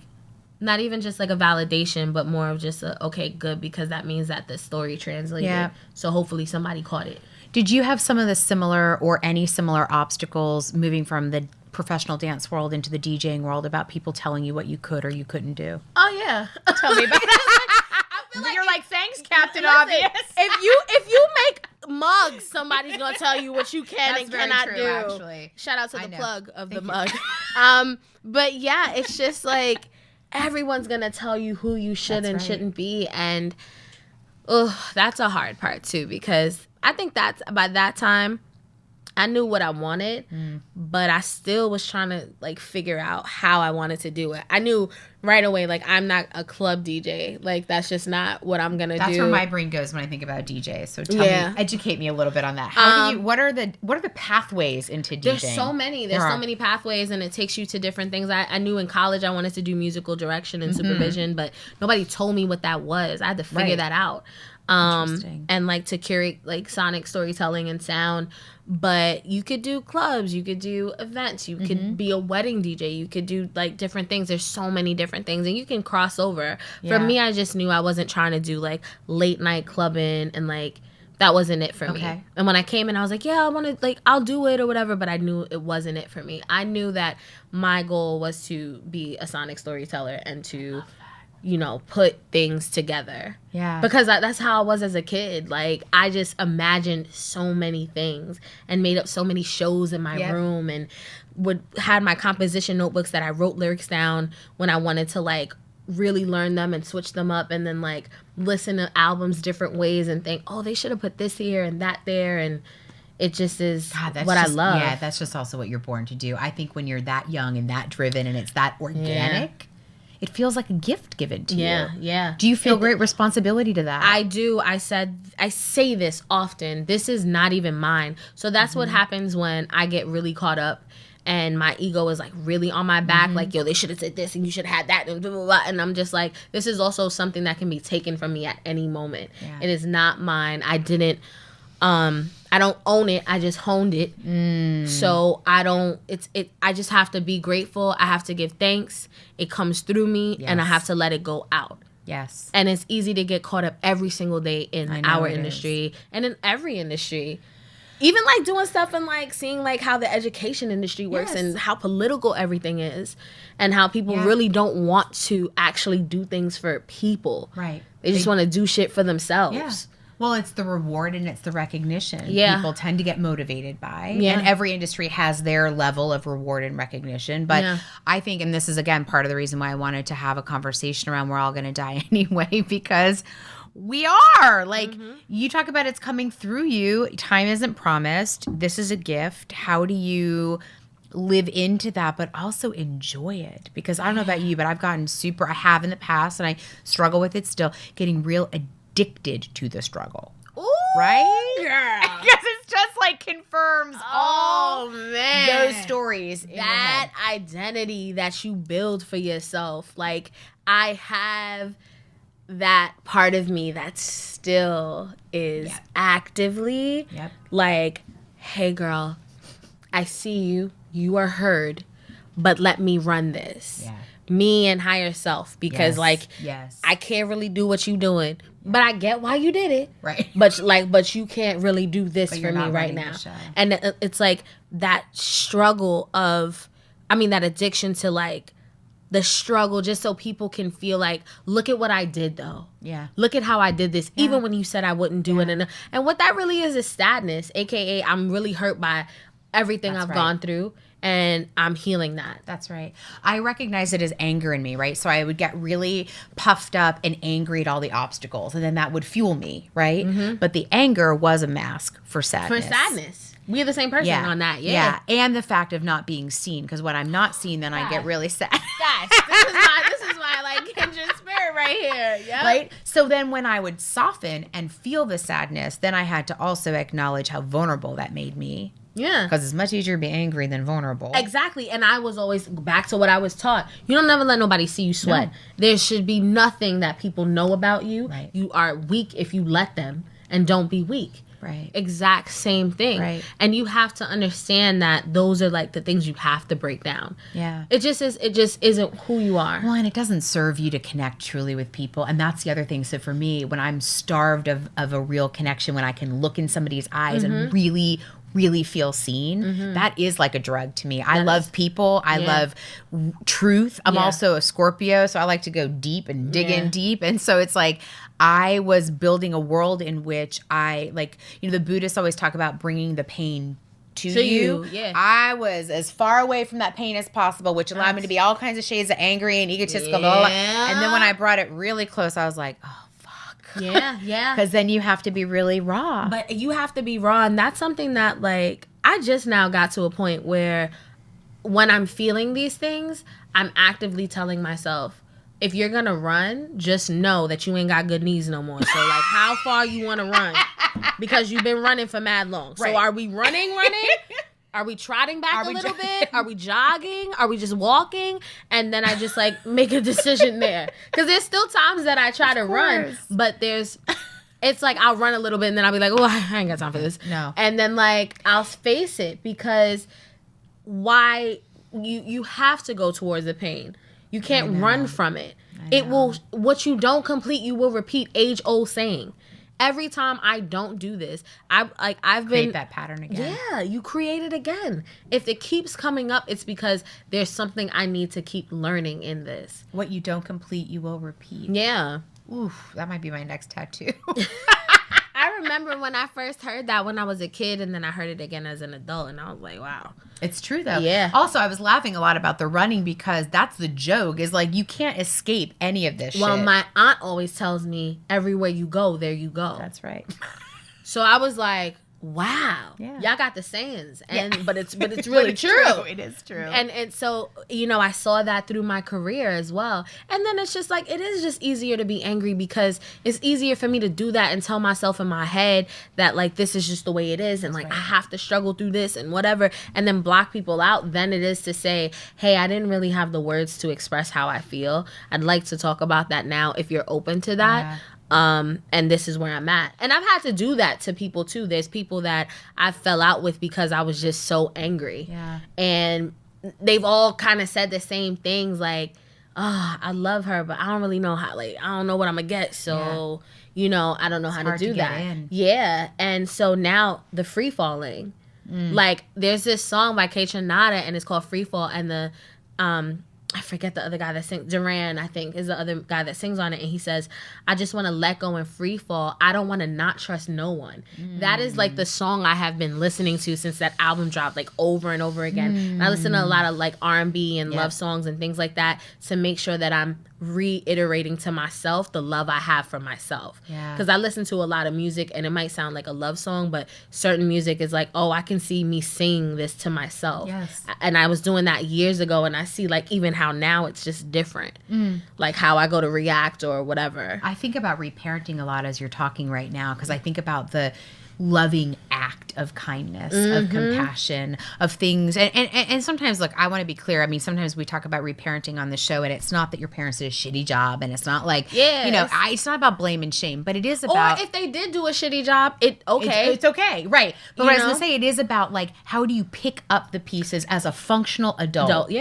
not even just like a validation, but more of just okay, good, because that means that the story translated. Yeah. So hopefully somebody caught it. Did you have some of the similar or any similar obstacles moving from the professional dance world into the DJing world about people telling you what you could or you couldn't do? Oh yeah. Tell me about it. You're like, thanks, Captain Obvious. If you make mugs, somebody's gonna tell you what you can and cannot do. Actually. Shout out to the plug of the mug. But yeah, it's just like everyone's gonna tell you who you should and shouldn't be, and that's a hard part too, because I think that's by that time I knew what I wanted, but I still was trying to like figure out how I wanted to do it. I knew right away, like, I'm not a club DJ. Like, that's just not what I'm gonna do. That's where my brain goes when I think about DJ. So tell me, educate me a little bit on that. How do you? What are the pathways into DJing? There's so many. There's so many pathways, and it takes you to different things. I knew in college I wanted to do musical direction and supervision, but nobody told me what that was. I had to figure that out. and like to curate like sonic storytelling and sound. But you could do clubs, you could do events, you could be a wedding DJ, you could do like different things. There's so many different things, and you can cross over. For me, I just knew I wasn't trying to do like late night clubbing, and like that wasn't it for me. And when I came in, I was like, yeah, I want to, like, I'll do it or whatever, but I knew it wasn't it for me. I knew that my goal was to be a sonic storyteller and to, you know, put things together. Yeah. Because that's how I was as a kid. Like, I just imagined so many things and made up so many shows in my room, and had my composition notebooks that I wrote lyrics down when I wanted to, like, really learn them and switch them up, and then like listen to albums different ways and think, oh, they should have put this here and that there, and it just is what I love. Yeah, that's just also what you're born to do. I think when you're that young and that driven and it's that organic, it feels like a gift given to you. Yeah. Do you feel great responsibility to that? I do. I say this often. This is not even mine. So that's what happens when I get really caught up and my ego is like really on my back, like, yo, they should have said this and you should have had that, and blah, blah, blah. And I'm just like, this is also something that can be taken from me at any moment. It is not mine. I don't own it. I just honed it. So I just have to be grateful. I have to give thanks. It comes through me, and I have to let it go out. Yes. And it's easy to get caught up every single day in our industry and in every industry. Even like doing stuff and like seeing like how the education industry works and how political everything is, and how people really don't want to actually do things for people. Right. They just want to do shit for themselves. Yeah. Well, it's the reward and it's the recognition people tend to get motivated by. Yeah. And every industry has their level of reward and recognition. But I think, and this is, again, part of the reason why I wanted to have a conversation around We're All Gonna Die Anyway, because we are. Like, you talk about it's coming through you. Time isn't promised. This is a gift. How do you live into that, but also enjoy it? Because I don't know about you, but I've gotten I have in the past, and I struggle with it still, getting real addicted to the struggle. Ooh, right? Yeah. Because it's just like confirms all those stories. That identity that you build for yourself. Like, I have that part of me that still is actively like, hey girl, I see you. You are heard, but let me run this. Yeah. Me and higher self, because I can't really do what you doing, but I get why you did it. Right. But you can't really do this for me right now. And it's like that struggle of, that addiction to like the struggle, just so people can feel like, look at what I did though. Yeah. Look at how I did this, even when you said I wouldn't do it. And what that really is sadness, AKA I'm really hurt by everything I've gone through. And I'm healing that. That's right. I recognize it as anger in me, right? So I would get really puffed up and angry at all the obstacles, and then that would fuel me, right? Mm-hmm. But the anger was a mask for sadness. We're the same person on that, yeah. And the fact of not being seen, because when I'm not seen, then I get really sad. Guys, this is my like kindred spirit right here. Yep. Right? So then when I would soften and feel the sadness, then I had to also acknowledge how vulnerable that made me. Yeah. Because it's much easier to be angry than vulnerable. Exactly. And I was always back to what I was taught. You don't never let nobody see you sweat. No. There should be nothing that people know about you. Right. You are weak if you let them, and don't be weak. Right. Exact same thing. Right. And you have to understand that those are like the things you have to break down. Yeah. It just isn't who you are. Well, and it doesn't serve you to connect truly with people. And that's the other thing. So for me, when I'm starved of a real connection, when I can look in somebody's eyes and really feel seen, that is like a drug to me. I love people. I love truth. I'm also a Scorpio, so I like to go deep and dig in deep. And so it's like I was building a world in which I, like, the Buddhists always talk about bringing the pain to you. Yeah. I was as far away from that pain as possible, which allowed me to be all kinds of shades of angry and egotistical. Blah, blah, blah. And then when I brought it really close, I was like, oh, yeah. Because then you have to be really raw. But you have to be raw. And that's something that, like, I just now got to a point where when I'm feeling these things, I'm actively telling myself, if you're going to run, just know that you ain't got good knees no more. So, like, how far you want to run? Because you've been running for mad long. Right. So are we running? Are we trotting back a little bit? Are we jogging? Are we just walking? And then I just like make a decision there. Because there's still times that I try to run, but there's it's like I'll run a little bit and then I'll be like, oh, I ain't got time for this. No. And then like I'll face it because why you have to go towards the pain. You can't run from it. It will, what you don't complete, you will repeat, age old saying. Every time I don't do this, I've create that pattern again. Yeah, you create it again. If it keeps coming up, it's because there's something I need to keep learning in this. What you don't complete, you will repeat. Yeah. Oof, that might be my next tattoo. I remember when I first heard that when I was a kid, and then I heard it again as an adult, and I was like, wow. It's true, though. Yeah. Also, I was laughing a lot about the running because that's the joke, is like you can't escape any of this shit. Well, my aunt always tells me, everywhere you go, there you go. That's right. So I was like, wow, y'all got the sayings, and but it's really true. It is true. And so, you know, I saw that through my career as well. And then it's just like, it is just easier to be angry because it's easier for me to do that and tell myself in my head that like this is just the way it is, and like I have to struggle through this and whatever, and then block people out than it is to say, hey, I didn't really have the words to express how I feel. I'd like to talk about that now if you're open to that. Yeah. And this is where I'm at. And I've had to do that to people too. There's people that I fell out with because I was just so angry. Yeah. And they've all kind of said the same things like, oh, I love her, but I don't really know how, like, I don't know what I'm gonna get. So, you know, I don't know how to do that. Yeah. And so now the free falling, like there's this song by K Tronada and it's called Free Fall, and the, I forget the other guy that sings. Duran, I think, is the other guy that sings on it. And he says, I just want to let go and free fall. I don't want to not trust no one. That is like the song I have been listening to since that album dropped, like over and over again. And I listen to a lot of like R&B and love songs and things like that to make sure that I'm reiterating to myself the love I have for myself. Because I listen to a lot of music and it might sound like a love song, but certain music is like, oh, I can see me sing this to myself. And I was doing that years ago, and I see like even how now it's just different. Like how I go to react or whatever. I think about reparenting a lot as you're talking right now, because I think about the loving act of kindness, of compassion, of things. And sometimes, look, I want to be clear. I mean, sometimes we talk about reparenting on the show, and it's not that your parents did a shitty job, and it's not like, you know, it's not about blame and shame, but it is about... Or if they did do a shitty job, it's okay, right. But what I was going to say, it is about, like, how do you pick up the pieces as a functional adult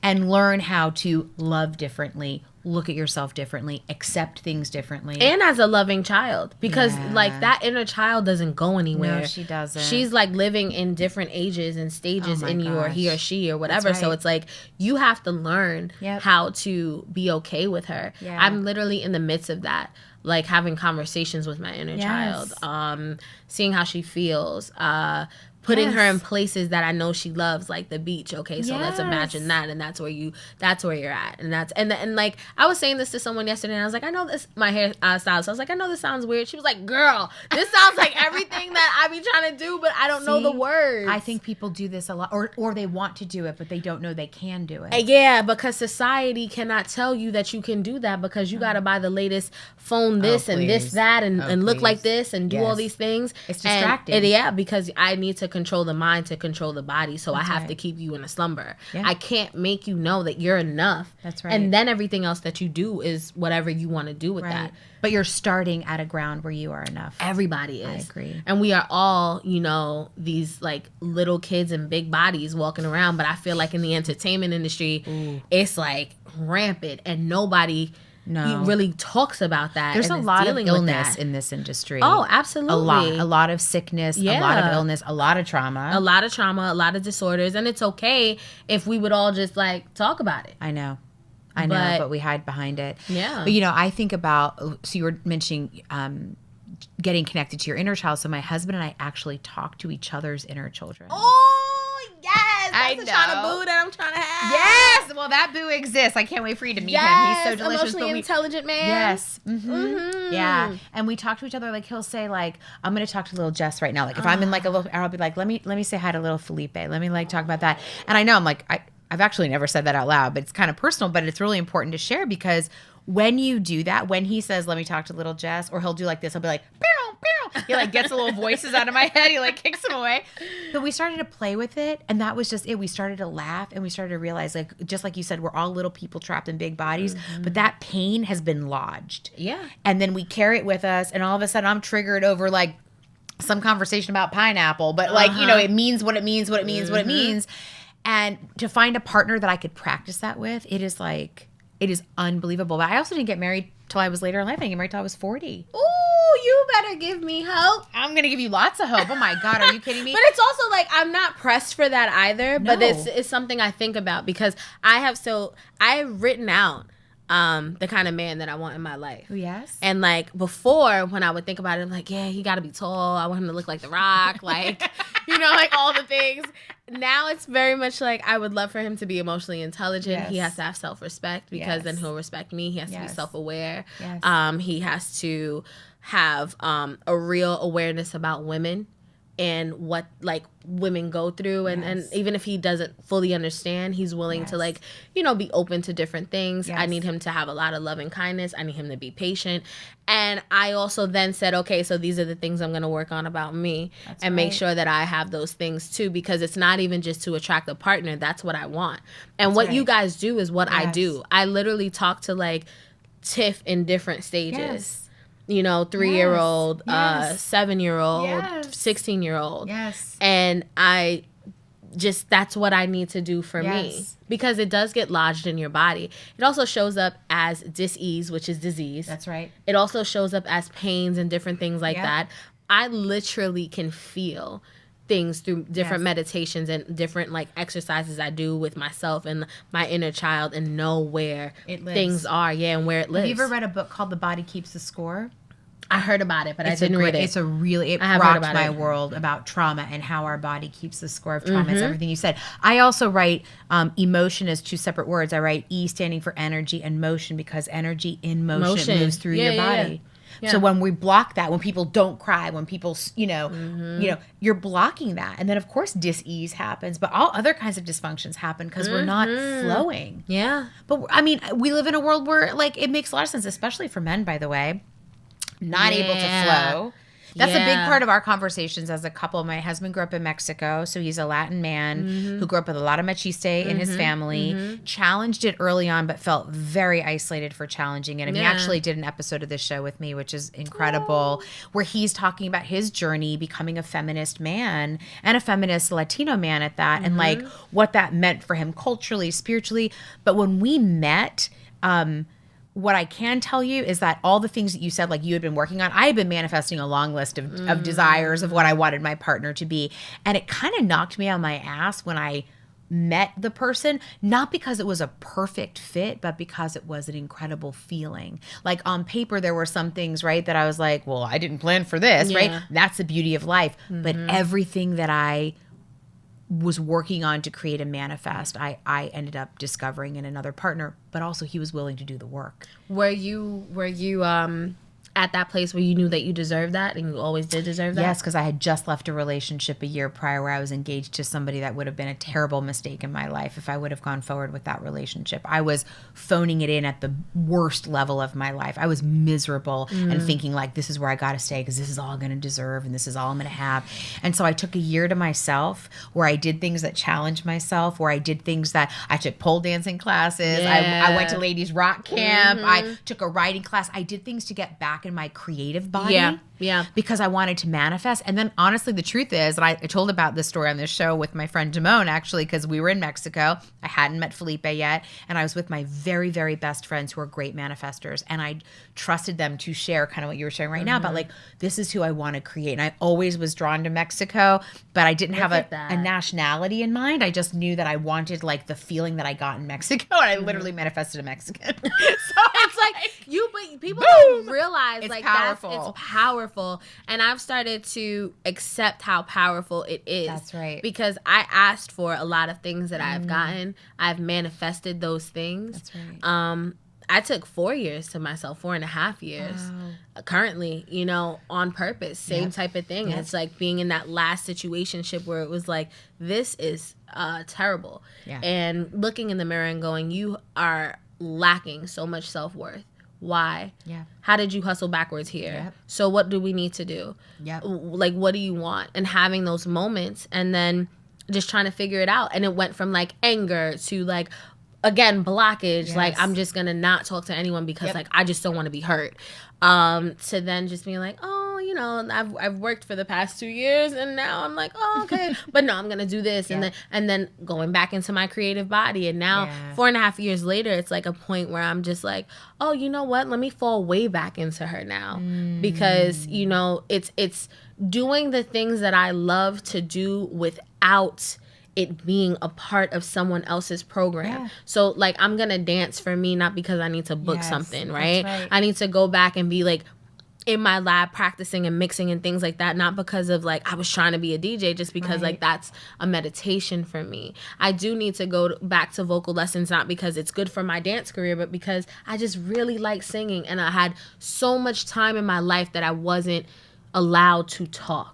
and learn how to love differently, look at yourself differently, accept things differently. And as a loving child, because like that inner child doesn't go anywhere. No, she doesn't. She's like living in different ages and stages in you, or he or she or whatever. So it's like you have to learn how to be okay with her. I'm literally in the midst of that, like having conversations with my inner child, seeing how she feels, putting her in places that I know she loves, like the beach. Okay, so let's imagine that, and that's where you're at, and like I was saying this to someone yesterday, and I was like, I know this, my hair style. So I was like, I know this sounds weird. She was like, girl, this sounds like everything that I be trying to do, but I don't know the words. I think people do this a lot, or they want to do it, but they don't know they can do it. Yeah, because society cannot tell you that you can do that because you got to buy the latest phone, this and this, that, and look like this and do all these things. It's distracting. And because I need to control the mind to control the body, so I have to keep you in a slumber. I can't make you know that you're enough. That's right. And then everything else that you do is whatever you want to do with that. But you're starting at a ground where you are enough. Everybody is. I agree. And we are all, you know, these like little kids in big bodies walking around, but I feel like in the entertainment industry, it's like rampant, and nobody really talks about that. There's a lot of illness in this industry. Oh, absolutely. A lot of sickness, a lot of illness, a lot of trauma. A lot of disorders. And it's okay if we would all just like talk about it. I know, but we hide behind it. Yeah. But, you know, I think about, so you were mentioning getting connected to your inner child. So my husband and I actually talk to each other's inner children. Oh, yes. That's the kind of boo that I'm trying to have. Yes. Well, that boo exists. I can't wait for you to meet him. He's so delicious. Emotionally intelligent man. Yes. Yeah. And we talk to each other. Like, he'll say, like, I'm going to talk to little Jess right now. Like, if I'm in like a little, I'll be like, let me say hi to little Felipe. Let me like talk about that. And I know I'm like, I've actually never said that out loud, but it's kind of personal, but it's really important to share, because when you do that, when he says, let me talk to little Jess, or he'll do like this, he'll be like, pew, pew. He like gets the little voices out of my head. He like kicks them away. But we started to play with it, and that was just it. We started to laugh, and we started to realize, like, just like you said, we're all little people trapped in big bodies, but that pain has been lodged. Yeah. And then we carry it with us, and all of a sudden I'm triggered over like some conversation about pineapple, but like, you know, it means what it means, what it means, what it means. And to find a partner that I could practice that with, it is unbelievable. But I also didn't get married till I was later in life. I didn't get married till I was 40. Ooh, you better give me hope. I'm going to give you lots of hope. Oh my God, are you kidding me? But it's also like, I'm not pressed for that either, but it's something I think about because I've written out the kind of man that I want in my life. Yes. And like before, when I would think about it, I'm like, yeah, he got to be tall. I want him to look like The Rock, like, you know, like all the things. Now it's very much like I would love for him to be emotionally intelligent. Yes. He has to have self-respect because then he'll respect me. He has to be self-aware. Yes. He has to have a real awareness about women and what like women go through, and even if he doesn't fully understand, he's willing to like, you know, be open to different things. I need him to have a lot of love and kindness. I need him to be patient. And I also then said, okay, so these are the things I'm going to work on about me and make sure that I have those things too, because it's not even just to attract a partner. That's what I want. And what you guys do is what I do. I literally talk to like Tiff in different stages. You know, 3-year-old, 7-year-old, 16-year-old. Yes. And that's what I need to do for me. Because it does get lodged in your body. It also shows up as dis-ease, which is disease. That's right. It also shows up as pains and different things like that. I literally can feel things through different meditations and different like exercises I do with myself and my inner child and know where things are, and where it lives. Have you ever read a book called The Body Keeps the Score? I heard about it, but I didn't read it. It rocked my world about trauma and how our body keeps the score of trauma. It's everything you said. I also write emotion as 2 separate words. I write E standing for energy and motion because energy in motion moves through your body. Yeah. So when we block that, when people don't cry, when people, you know, you're blocking that. And then of course dis-ease happens, but all other kinds of dysfunctions happen because we're not flowing. Yeah. But I mean, we live in a world where like it makes a lot of sense, especially for men, by the way, not able to flow. That's a big part of our conversations as a couple. My husband grew up in Mexico, so he's a Latin man who grew up with a lot of machiste in his family, challenged it early on, but felt very isolated for challenging it. And he actually did an episode of this show with me, which is incredible, where he's talking about his journey becoming a feminist man and a feminist Latino man at that, and like what that meant for him culturally, spiritually. But when we met, what I can tell you is that all the things that you said, like you had been working on, I had been manifesting a long list of desires of what I wanted my partner to be. And it kind of knocked me on my ass when I met the person, not because it was a perfect fit, but because it was an incredible feeling. Like on paper, there were some things, right, that I was like, well, I didn't plan for this, right? That's the beauty of life. But everything that I was working on to create and manifest, I ended up discovering in another partner, but also he was willing to do the work. Were you at that place where you knew that you deserved that and you always did deserve that? Yes, because I had just left a relationship a year prior where I was engaged to somebody that would have been a terrible mistake in my life if I would have gone forward with that relationship. I was phoning it in at the worst level of my life. I was miserable and thinking like, this is where I got to stay because this is all I'm going to deserve and this is all I'm going to have. And so I took a year to myself where I did things that challenged myself, where I did things that I took pole dancing classes. I went to ladies rock camp. I took a writing class. I did things to get back in my creative body because I wanted to manifest. And then honestly, the truth is, and I told about this story on this show with my friend Damone, actually, because we were in Mexico. I hadn't met Felipe yet. And I was with my very, very best friends who are great manifestors. And I trusted them to share kind of what you were sharing right now about like, this is who I want to create. And I always was drawn to Mexico, but I didn't have a nationality in mind. I just knew that I wanted like the feeling that I got in Mexico. And I literally manifested a Mexican. So it's like people don't realize it's like powerful. It's powerful. And I've started to accept how powerful it is. That's right. Because I asked for a lot of things that I've gotten. I've manifested those things. That's right. I took 4 years to myself, 4.5 years currently, you know, on purpose, same type of thing. It's like being in that last situationship where it was like, this is terrible. And looking in the mirror and going, you are lacking so much self-worth. Why? Yeah. How did you hustle backwards here? Yep. So what do we need to do? Yep. Like, what do you want? And having those moments and then just trying to figure it out. And it went from like anger to like, again, blockage. Yes. Like, I'm just going to not talk to anyone because like, I just don't want to be hurt. To then just being like, oh, you know, I've worked for the past 2 years and now I'm like, oh, okay. But no, I'm going to do this. And then going back into my creative body. And now 4.5 years later, it's like a point where I'm just like, oh, you know what? Let me fall way back into her now. Because, you know, it's doing the things that I love to do without it being a part of someone else's program. Yeah. So like, I'm going to dance for me, not because I need to book something, right? I need to go back and be like in my lab practicing and mixing and things like that, not because of like, I was trying to be a DJ, just because like that's a meditation for me. I do need to go back to vocal lessons, not because it's good for my dance career, but because I just really like singing. And I had so much time in my life that I wasn't allowed to talk.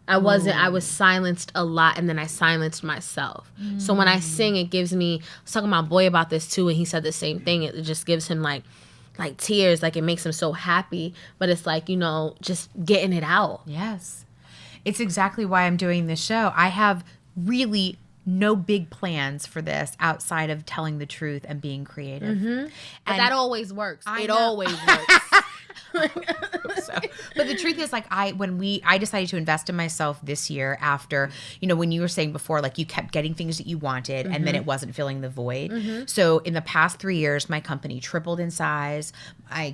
I was silenced a lot, and then I silenced myself. So when I sing, it gives me, I was talking to my boy about this too, and he said the same thing. It just gives him like tears, like it makes him so happy, but it's like, you know, just getting it out. Yes. It's exactly why I'm doing this show. I have really no big plans for this outside of telling the truth and being creative. But that always works. It know. always works. So. But the truth is, like, I decided to invest in myself this year after, you know, when you were saying before, like, you kept getting things that you wanted and then it wasn't filling the void. So in the past 3 years, my company tripled in size,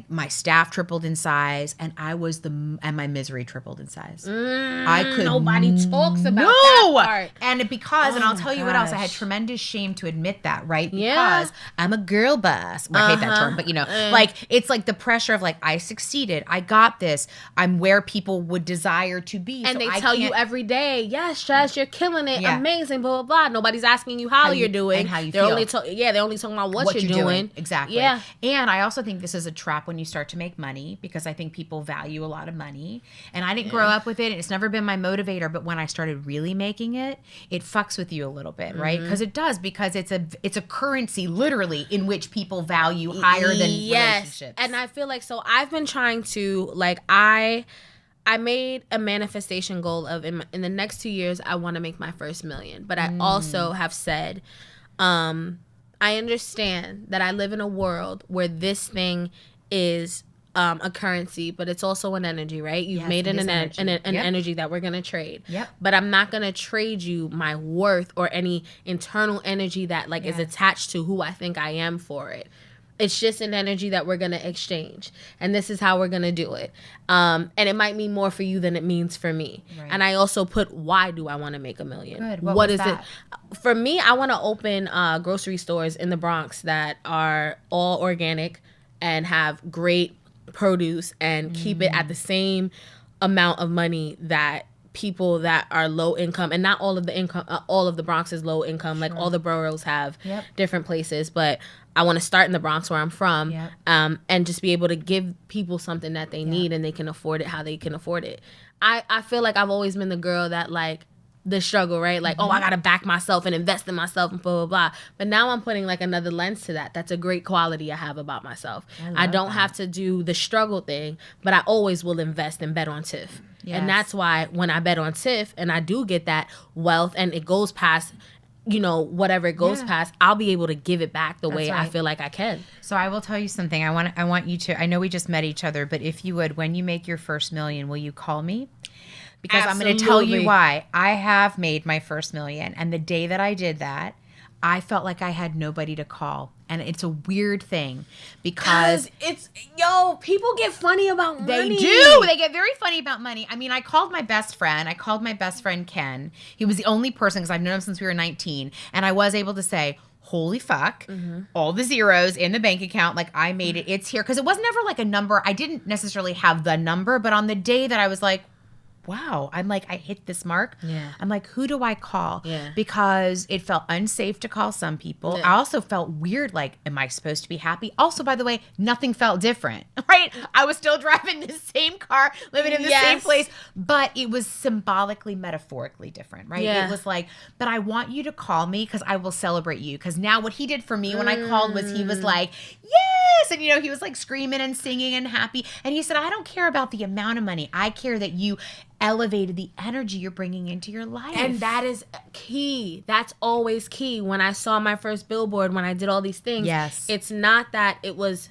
my staff tripled in size, and my misery tripled in size. Nobody talks about that part. And and I'll tell you what else, I had tremendous shame to admit that, right? Because I'm a girl boss. Well, I hate that term, but you know, like, it's like the pressure of like, I succeeded, I got this, I'm where people would desire to be. And so they tell you every day, yes, Jess, you're killing it, amazing, blah, blah, blah. Nobody's asking you how you're doing. And how you they're feel. they're only talking about what you're doing. Exactly. Yeah. And I also think this is a trap when you start to make money, because I think people value a lot of money. And I didn't grow up with it. It's never been my motivator. But when I started really making it, it fucks with you a little bit, right? Because it does, because it's a currency literally in which people value higher than relationships. And I feel like, so I've been trying to, like, I made a manifestation goal of in the next 2 years, I want to make my first $1 million. But I also have said, I understand that I live in a world where this thing is a currency, but it's also an energy, right? You've made an energy that we're going to trade. But I'm not going to trade you my worth or any internal energy that like is attached to who I think I am for it. It's just an energy that we're going to exchange. And this is how we're going to do it. And it might mean more for you than it means for me. Right. And I also put, why do I want to make $1 million? Good. What is that? It? For me, I want to open grocery stores in the Bronx that are all organic and have great produce and keep it at the same amount of money that people that are low income, and not all of the income, all of the Bronx is low income. Like all the boroughs have different places, but I want to start in the Bronx where I'm from, and just be able to give people something that they need and they can afford it how they can afford it. I feel like I've always been the girl that like the struggle, right? Like, oh, I got to back myself and invest in myself and blah, blah, blah. But now I'm putting like another lens to that. That's a great quality I have about myself. I don't have to do the struggle thing, but I always will invest and bet on Tiff. Yes. And that's why when I bet on Tiff and I do get that wealth and it goes past, you know, whatever it goes past, I'll be able to give it back the way I feel like I can. So I will tell you something. I want you to, I know we just met each other, but if you would, when you make your first $1 million, will you call me? Because I'm going to tell you why. I have made my first $1 million. And the day that I did that, I felt like I had nobody to call. And it's a weird thing because people get funny about money. They do. They get very funny about money. I mean, I called my best friend. Ken. He was the only person, because I've known him since we were 19. And I was able to say, holy fuck, all the zeros in the bank account, like I made it. It's here. Because it wasn't ever like a number. I didn't necessarily have the number. But on the day that I was like, wow, I'm like, I hit this mark. Yeah. I'm like, who do I call? Yeah. Because it felt unsafe to call some people. Yeah. I also felt weird, like, am I supposed to be happy? Also, by the way, nothing felt different, right? I was still driving the same car, living in the same place, but it was symbolically, metaphorically different, right? Yeah. It was like, but I want you to call me because I will celebrate you. Because now what he did for me when I called was he was like, yes, Yes. And, he was like screaming and singing and happy. And he said, I don't care about the amount of money. I care that you elevated the energy you're bringing into your life. And that is key. That's always key. When I saw my first billboard, when I did all these things, yes, it's not that it was,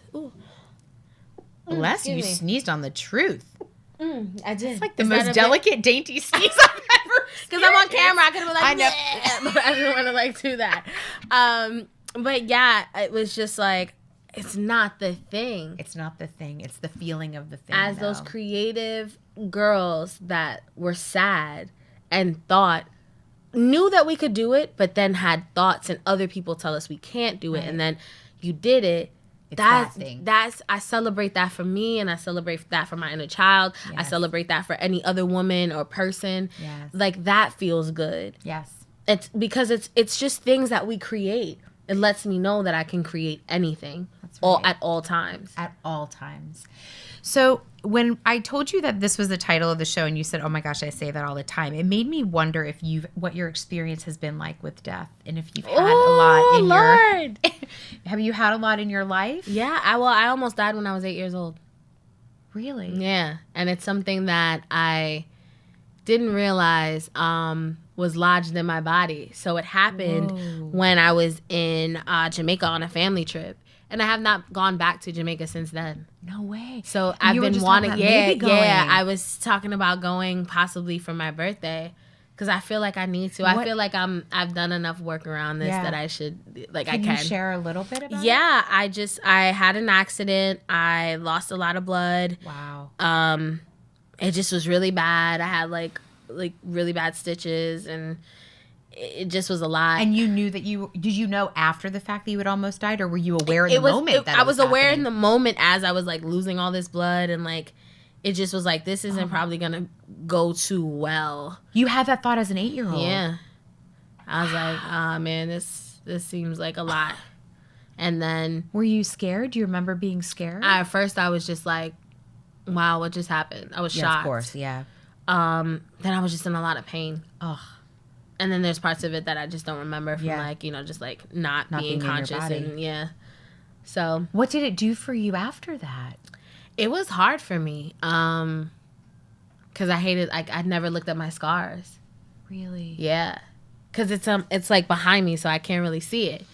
bless you, sneezed on the truth. I did. It's like the most delicate, dainty sneeze I've ever because I'm on camera. I could have been like, I know. But I didn't want to like do that. But yeah, it was just like, it's not the thing. It's not the thing. It's the feeling of the thing. As those creative girls that were sad and knew that we could do it, but then had thoughts and other people tell us we can't do it. Right. And then you did it. I celebrate that for me, and I celebrate that for my inner child. Yes. I celebrate that for any other woman or person. Yes. Like, that feels good. Yes. It's because it's just things that we create. It lets me know that I can create anything. That's right. At all times. At all times. So when I told you that this was the title of the show and you said, oh my gosh, I say that all the time, it made me wonder what your experience has been like with death, and if you've had a lot in Lord. Have you had a lot in your life? Yeah. I almost died when I was 8 years old. Really? Yeah. And it's something that I didn't realize was lodged in my body. So it happened when I was in Jamaica on a family trip. And I have not gone back to Jamaica since then. No way. So I've been wanting, I was talking about going possibly for my birthday because I feel like I need to. I feel like I've done enough work around this that I should, I can. Can you share a little bit about it? Yeah, I had an accident. I lost a lot of blood. Wow. It just was really bad. I had like really bad stitches, and it just was a lot. And you knew that did you know after the fact that you had almost died, or were you aware in the moment that I was aware in the moment as I was like losing all this blood, and like it just was like, this isn't probably gonna go too well. You had that thought as an 8-year-old? Yeah. I was like, man, this seems like a lot. And then, were you scared? Do you remember being scared? At first I was just like, wow, what just happened? I was shocked. Of course, yeah. Then I was just in a lot of pain. Ugh. And then there's parts of it that I just don't remember from just like not being conscious. And so what did it do for you after that? It was hard for me. Cause I hated, I'd never looked at my scars. Really? Yeah. Cause it's like behind me, so I can't really see it.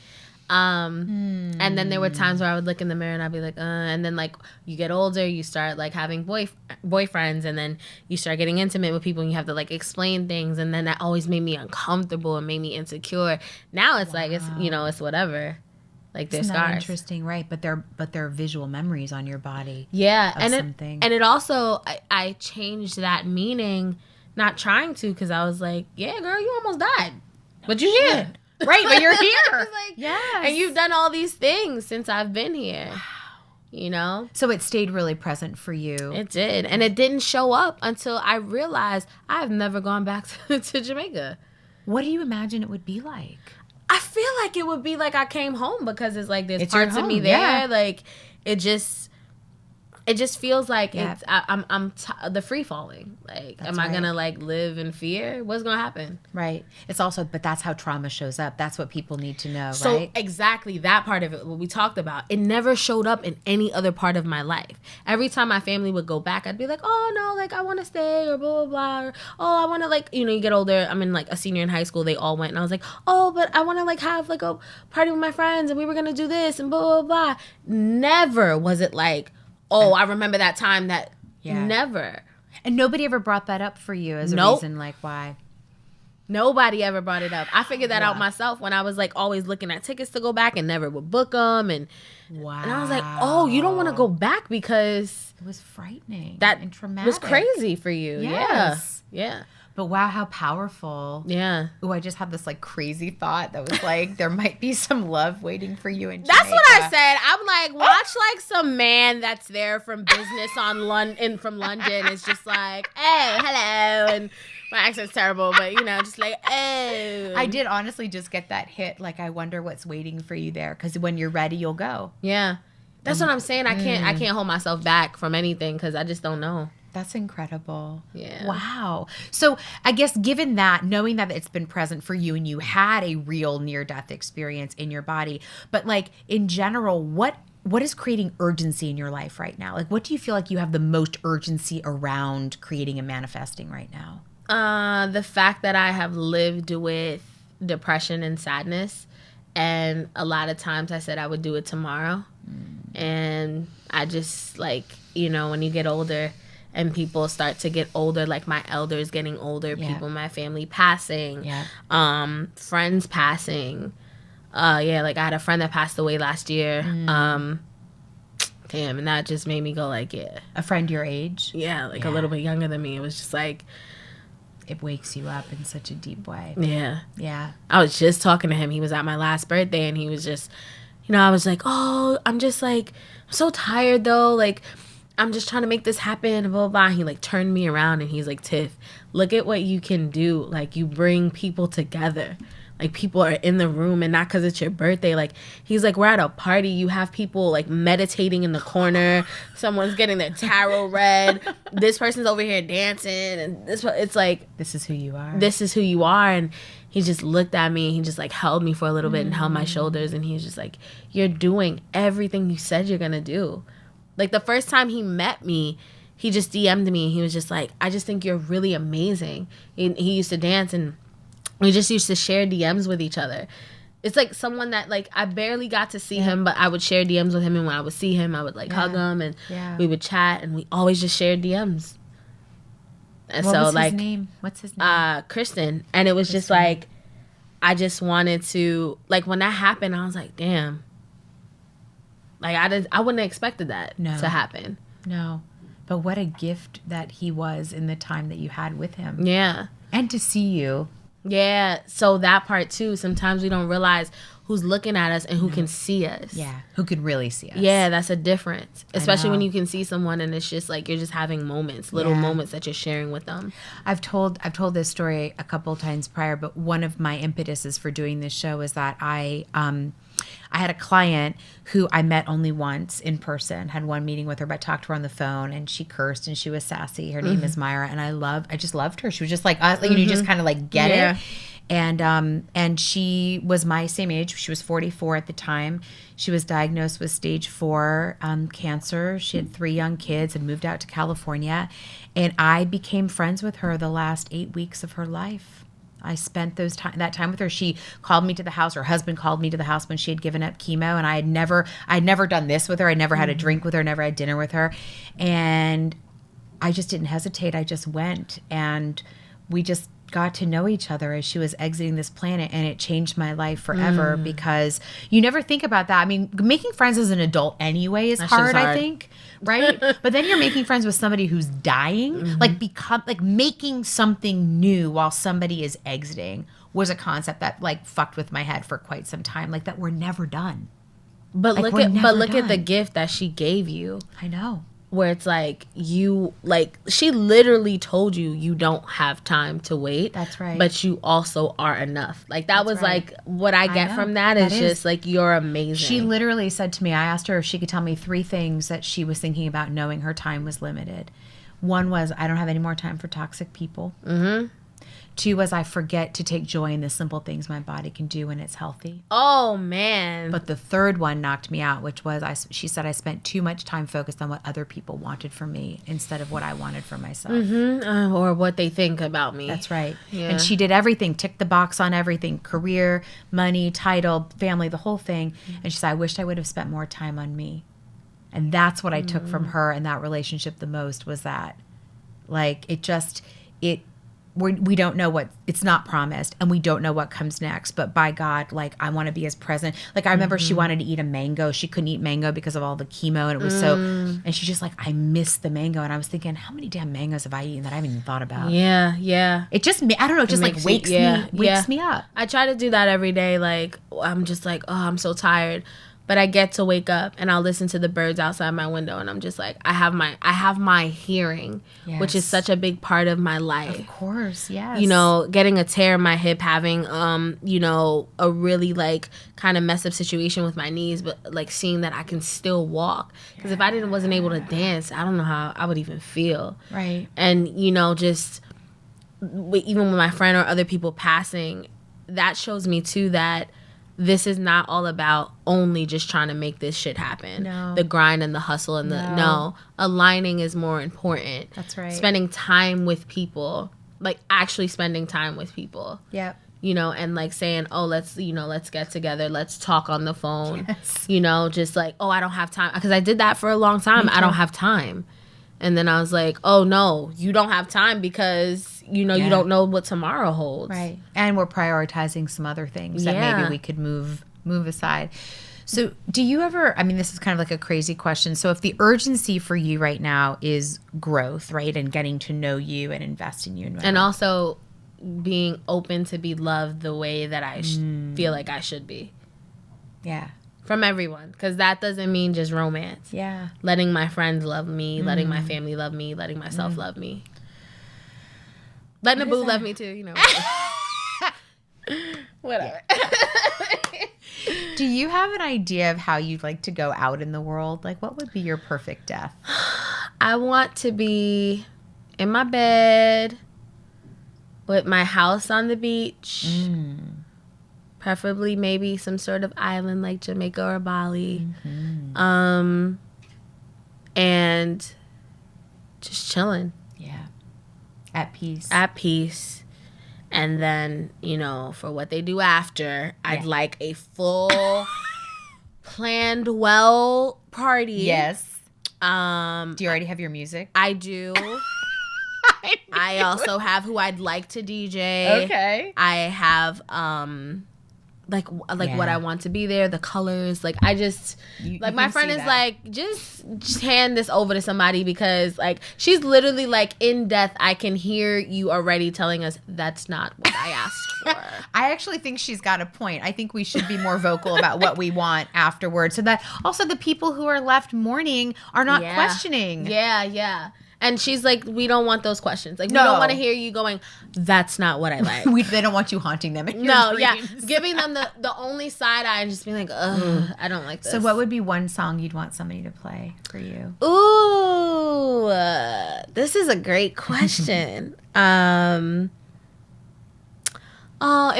And then there were times where I would look in the mirror and I'd be like, and then like you get older, you start like having boyfriends, and then you start getting intimate with people and you have to like explain things, and then that always made me uncomfortable and made me insecure. Now it's like, it's whatever. Like there's scars. Interesting, right? But they're visual memories on your body. Yeah. Something. And it also, I changed that meaning, not trying to, because I was like, yeah, girl, you almost died. But you here. Right, but you're here. Like, yes. And you've done all these things since I've been here. Wow. You know? So it stayed really present for you. It did. And it didn't show up until I realized I've never gone back to Jamaica. What do you imagine it would be like? I feel like it would be like I came home, because it's like there's parts of me there. Yeah. Like it just feels like I'm the free falling. Like, am I gonna like live in fear? What's gonna happen? Right. It's also, but that's how trauma shows up. That's what people need to know, so, right? Exactly, that part of it, what we talked about, it never showed up in any other part of my life. Every time my family would go back, I'd be like, oh no, like I want to stay, or blah blah blah, or oh I want to, like, you get older. I'm in like a senior in high school. They all went, and I was like, oh, but I want to like have like a party with my friends, and we were gonna do this, and blah blah blah. Never was it like, oh, I remember that time that. Never. And nobody ever brought that up for you as a reason, like, why? Nobody ever brought it up. I figured that out myself when I was like always looking at tickets to go back and never would book them. And I was like, oh, you don't want to go back because it was frightening. That and traumatic. Was crazy for you. Yes. Yeah. But wow, how powerful. Yeah. Ooh, I just had this like crazy thought that was like, there might be some love waiting for you in Jamaica. That's what I said. I'm like, watch like some man that's there from business from London is just like, hey, hello. And my accent's terrible, but just like, oh. I did honestly just get that hit. Like, I wonder what's waiting for you there. Because when you're ready, you'll go. Yeah. That's what I'm saying. I can't hold myself back from anything because I just don't know. That's incredible. Yeah. Wow. So I guess given that, knowing that it's been present for you and you had a real near-death experience in your body, but like in general, what what is creating urgency in your life right now? Like, what do you feel like you have the most urgency around creating and manifesting right now? The fact that I have lived with depression and sadness, and a lot of times I said I would do it tomorrow. And I just, like, you know, when you get older and people start to get older, like my elders getting older, people in my family passing, friends passing. Like I had a friend that passed away last year. Damn, and that just made me go like, A friend your age? Yeah, like a little bit younger than me. It was just like, it wakes you up in such a deep way. Yeah. Yeah. I was just talking to him. He was at my last birthday, and he was just, you know, I was like, oh, I'm just like, I'm so tired though. Like, I'm just trying to make this happen, blah, blah, blah. He like turned me around and he's like, Tiff, look at what you can do. Like, you bring people together. Like, people are in the room, and not because it's your birthday. Like, he's like, we're at a party. You have people like meditating in the corner. Someone's getting their tarot read. This person's over here dancing. And it's like, this is who you are. This is who you are. And he just looked at me. He just like held me for a little bit and held my shoulders. And he was just like, you're doing everything you said you're going to do. Like, the first time he met me, he just DM'd me. He was just like, I just think you're really amazing. He used to dance, and we just used to share DMs with each other. It's like someone that, like, I barely got to see him, but I would share DMs with him. And when I would see him, I would, like, hug him. And we would chat. And we always just shared DMs. And What's his name? What's his name? Kristen. And it was just, like, I just wanted to, like, when that happened, I was like, damn. Like, I wouldn't have expected that to happen. No. But what a gift that he was in the time that you had with him. Yeah. And to see you. Yeah. So that part, too, sometimes we don't realize who's looking at us and who can see us. Yeah. Who can really see us. Yeah, that's a difference. Especially when you can see someone and it's just like you're just having moments, little moments that you're sharing with them. I've told this story a couple of times prior, but one of my impetuses for doing this show is that I had a client who I met only once in person, had one meeting with her, but talked to her on the phone, and she cursed and she was sassy. Her name is Myra, and I just loved her. She was just like us, like, you just kind of like get it. And she was my same age. She was 44 at the time. She was diagnosed with stage 4 cancer. She had 3 young kids, had moved out to California, and I became friends with her the last 8 weeks of her life. I spent that time with her. She called me to the house. Her husband called me to the house when she had given up chemo, and I'd never done this with her. I never had a drink with her, never had dinner with her, and I just didn't hesitate. I just went, and we just got to know each other as she was exiting this planet, and it changed my life forever because you never think about that. I mean, making friends as an adult anyway is hard, I think, right? But then you're making friends with somebody who's dying, like making something new while somebody is exiting was a concept that like fucked with my head for quite some time, like that we're never done. But like look at the gift that she gave you. I know. Where it's like she literally told you don't have time to wait. That's right. But you also are enough. Like that was right. Like what I get from that is just like, you're amazing. She literally said to me, I asked her if she could tell me 3 things that she was thinking about knowing her time was limited. One was, I don't have any more time for toxic people. 2 was, I forget to take joy in the simple things my body can do when it's healthy. Oh, man. But the 3rd one knocked me out, which was, she said I spent too much time focused on what other people wanted from me instead of what I wanted for myself. Or what they think about me. That's right. Yeah. And she did everything, ticked the box on everything, career, money, title, family, the whole thing. And she said, I wished I would have spent more time on me. And that's what I took from her in that relationship the most, was that, like, we don't know what, it's not promised, and we don't know what comes next, but by God, like, I want to be as present. Like, I remember she wanted to eat a mango. She couldn't eat mango because of all the chemo, and it was and she's just like, I miss the mango. And I was thinking, how many damn mangoes have I eaten that I haven't even thought about? Yeah. It just, I don't know, it just like wakes me up. I try to do that every day. Like, I'm just like, oh, I'm so tired. But I get to wake up and I'll listen to the birds outside my window, and I'm just like, I have my hearing, which is such a big part of my life. Of course, yes. You know, getting a tear in my hip, having you know, a really like kind of messed up situation with my knees, but like seeing that I can still walk. Because if I wasn't able to dance, I don't know how I would even feel. Right. And you know, just even with my friend or other people passing, that shows me too that this is not all about only just trying to make this shit happen. No. The grind and the hustle and aligning is more important. That's right. Spending time with people, like actually spending time with people. Yep. You know, and like saying, oh, let's get together. Let's talk on the phone. Yes. You know, just like, oh, I don't have time. Because I did that for a long time. I don't have time. And then I was like, oh, no, you don't have time because, you don't know what tomorrow holds. Right. And we're prioritizing some other things that maybe we could move aside. So do you ever, I mean, this is kind of like a crazy question. So if the urgency for you right now is growth, right, and getting to know you and invest in you. And also being open to be loved the way that I feel like I should be. Yeah. From everyone. Because that doesn't mean just romance. Yeah. Letting my friends love me, letting my family love me, letting myself love me. Letting the boo love me too, you know. Whatever. Do you have an idea of how you'd like to go out in the world? Like, what would be your perfect death? I want to be in my bed with my house on the beach. Preferably maybe some sort of island like Jamaica or Bali. And just chilling. Yeah. At peace. At peace. And then, for what they do after, I'd like a full planned well party. Yes. Do you already have your music? I do. I also have who I'd like to DJ. Okay. I have like what I want to be there, the colors. Like I just my friend is like, just hand this over to somebody because like she's literally like in death. I can hear you already telling us that's not what I asked for. I actually think she's got a point. I think we should be more vocal about what we want afterwards, so that also the people who are left mourning are not questioning. Yeah. And she's like, we don't want those questions. Like, we don't want to hear you going, that's not what I like. They don't want you haunting them in your dreams. Giving them the only side eye and just being like, ugh, I don't like this. So what would be one song you'd want somebody to play for you? Ooh, this is a great question. It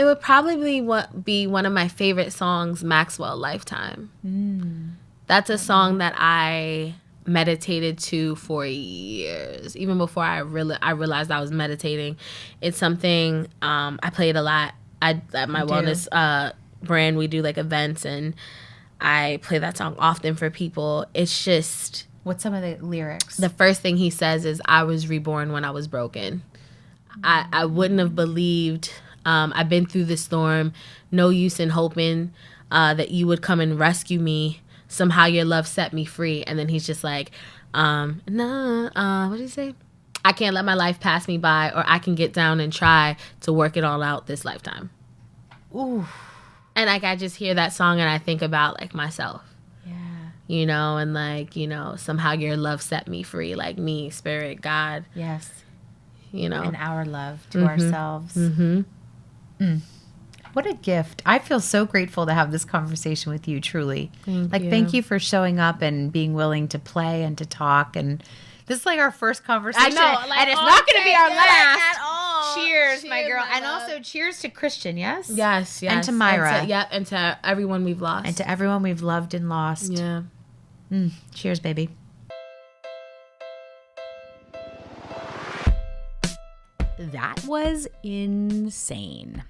would probably be one of my favorite songs, Maxwell Lifetime. That's a song that I meditated to for years, even before I realized I was meditating. It's something I played a lot. At my wellness brand, we do like events, and I play that song often for people. It's just, what's some of the lyrics? The first thing he says is, I was reborn when I was broken. I wouldn't have believed. I've been through the storm, no use in hoping that you would come and rescue me. Somehow your love set me free. And then he's just like, what did he say? I can't let my life pass me by, or I can get down and try to work it all out this lifetime. Ooh. And like, I just hear that song and I think about like myself. Yeah. And like, somehow your love set me free, like me, spirit, God. Yes. And our love to ourselves. What a gift. I feel so grateful to have this conversation with you, truly. Thank you for showing up and being willing to play and to talk. And this is like our first conversation. I know. And it's not going to be our last. At all. Cheers, my girl. And also cheers to Christian, yes? Yes. And to Myra. And to everyone we've lost. And to everyone we've loved and lost. Yeah. Cheers, baby. That was insane.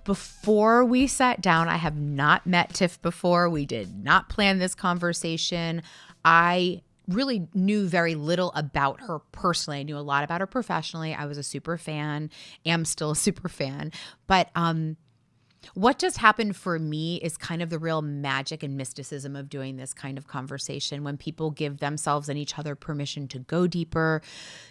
Before we sat down, I have not met Tiff before. We did not plan this conversation. I really knew very little about her personally. I knew a lot about her professionally. I was a super fan, am still a super fan. But what just happened for me is kind of the real magic and mysticism of doing this kind of conversation, when people give themselves and each other permission to go deeper,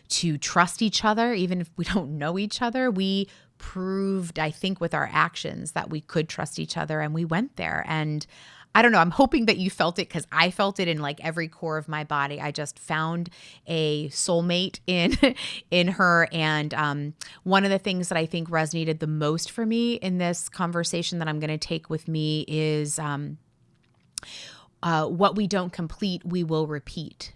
to trust each other, even if we don't know each other. We proved, I think, with our actions that we could trust each other, and we went there. And I don't know, I'm hoping that you felt it, because I felt it in like every core of my body. I just found a soulmate in her. And one of the things that I think resonated the most for me in this conversation that I'm going to take with me is what we don't complete, we will repeat.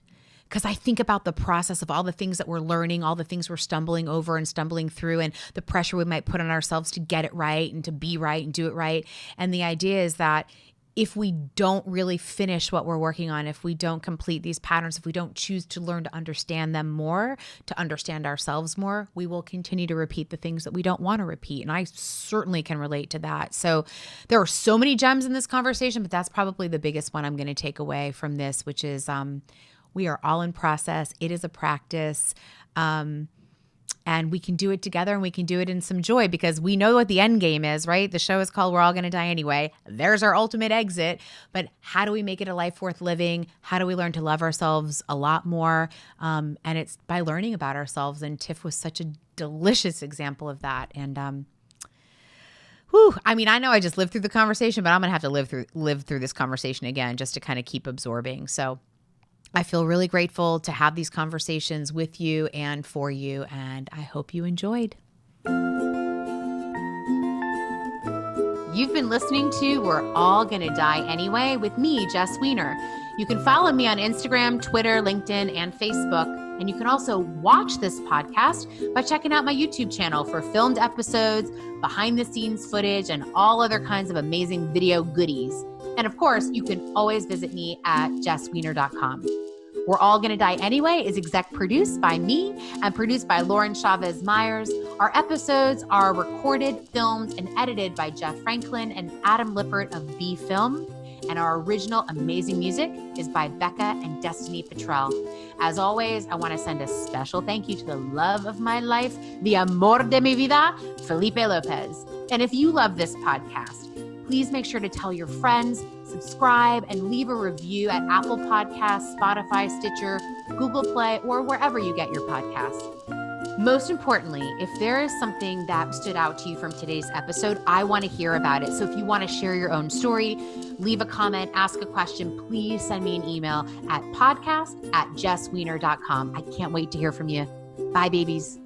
because I think about the process of all the things that we're learning, all the things we're stumbling over and stumbling through, and the pressure we might put on ourselves to get it right and to be right and do it right. And the idea is that if we don't really finish what we're working on, if we don't complete these patterns, if we don't choose to learn to understand them more, to understand ourselves more, we will continue to repeat the things that we don't want to repeat. And I certainly can relate to that. So there are so many gems in this conversation, but that's probably the biggest one I'm going to take away from this, which is we are all in process. It is a practice. And we can do it together, and we can do it in some joy, because we know what the end game is, right? The show is called We're All Gonna Die Anyway. There's our ultimate exit. But how do we make it a life worth living? How do we learn to love ourselves a lot more? And it's by learning about ourselves. And Tiff was such a delicious example of that. And I mean, I know I just lived through the conversation, but I'm gonna have to live through this conversation again just to kind of keep absorbing. So I feel really grateful to have these conversations with you and for you, and I hope you enjoyed. You've been listening to We're All Gonna Die Anyway with me, Jess Weiner. You can follow me on Instagram, Twitter, LinkedIn, and Facebook. And you can also watch this podcast by checking out my YouTube channel for filmed episodes, behind the scenes footage, and all other kinds of amazing video goodies. And of course, you can always visit me at jessweiner.com. We're All Gonna Die Anyway is exec produced by me and produced by Lauren Chavez-Myers. Our episodes are recorded, filmed, and edited by Jeff Franklin and Adam Lippert of B Film. And our original amazing music is by Becca and Destiny Petrel. As always, I want to send a special thank you to the love of my life, the amor de mi vida, Felipe Lopez. And if you love this podcast, please make sure to tell your friends, subscribe, and leave a review at Apple Podcasts, Spotify, Stitcher, Google Play, or wherever you get your podcasts. Most importantly, if there is something that stood out to you from today's episode, I want to hear about it. So if you want to share your own story, leave a comment, ask a question, please send me an email at podcast@jessweiner.com. I can't wait to hear from you. Bye, babies.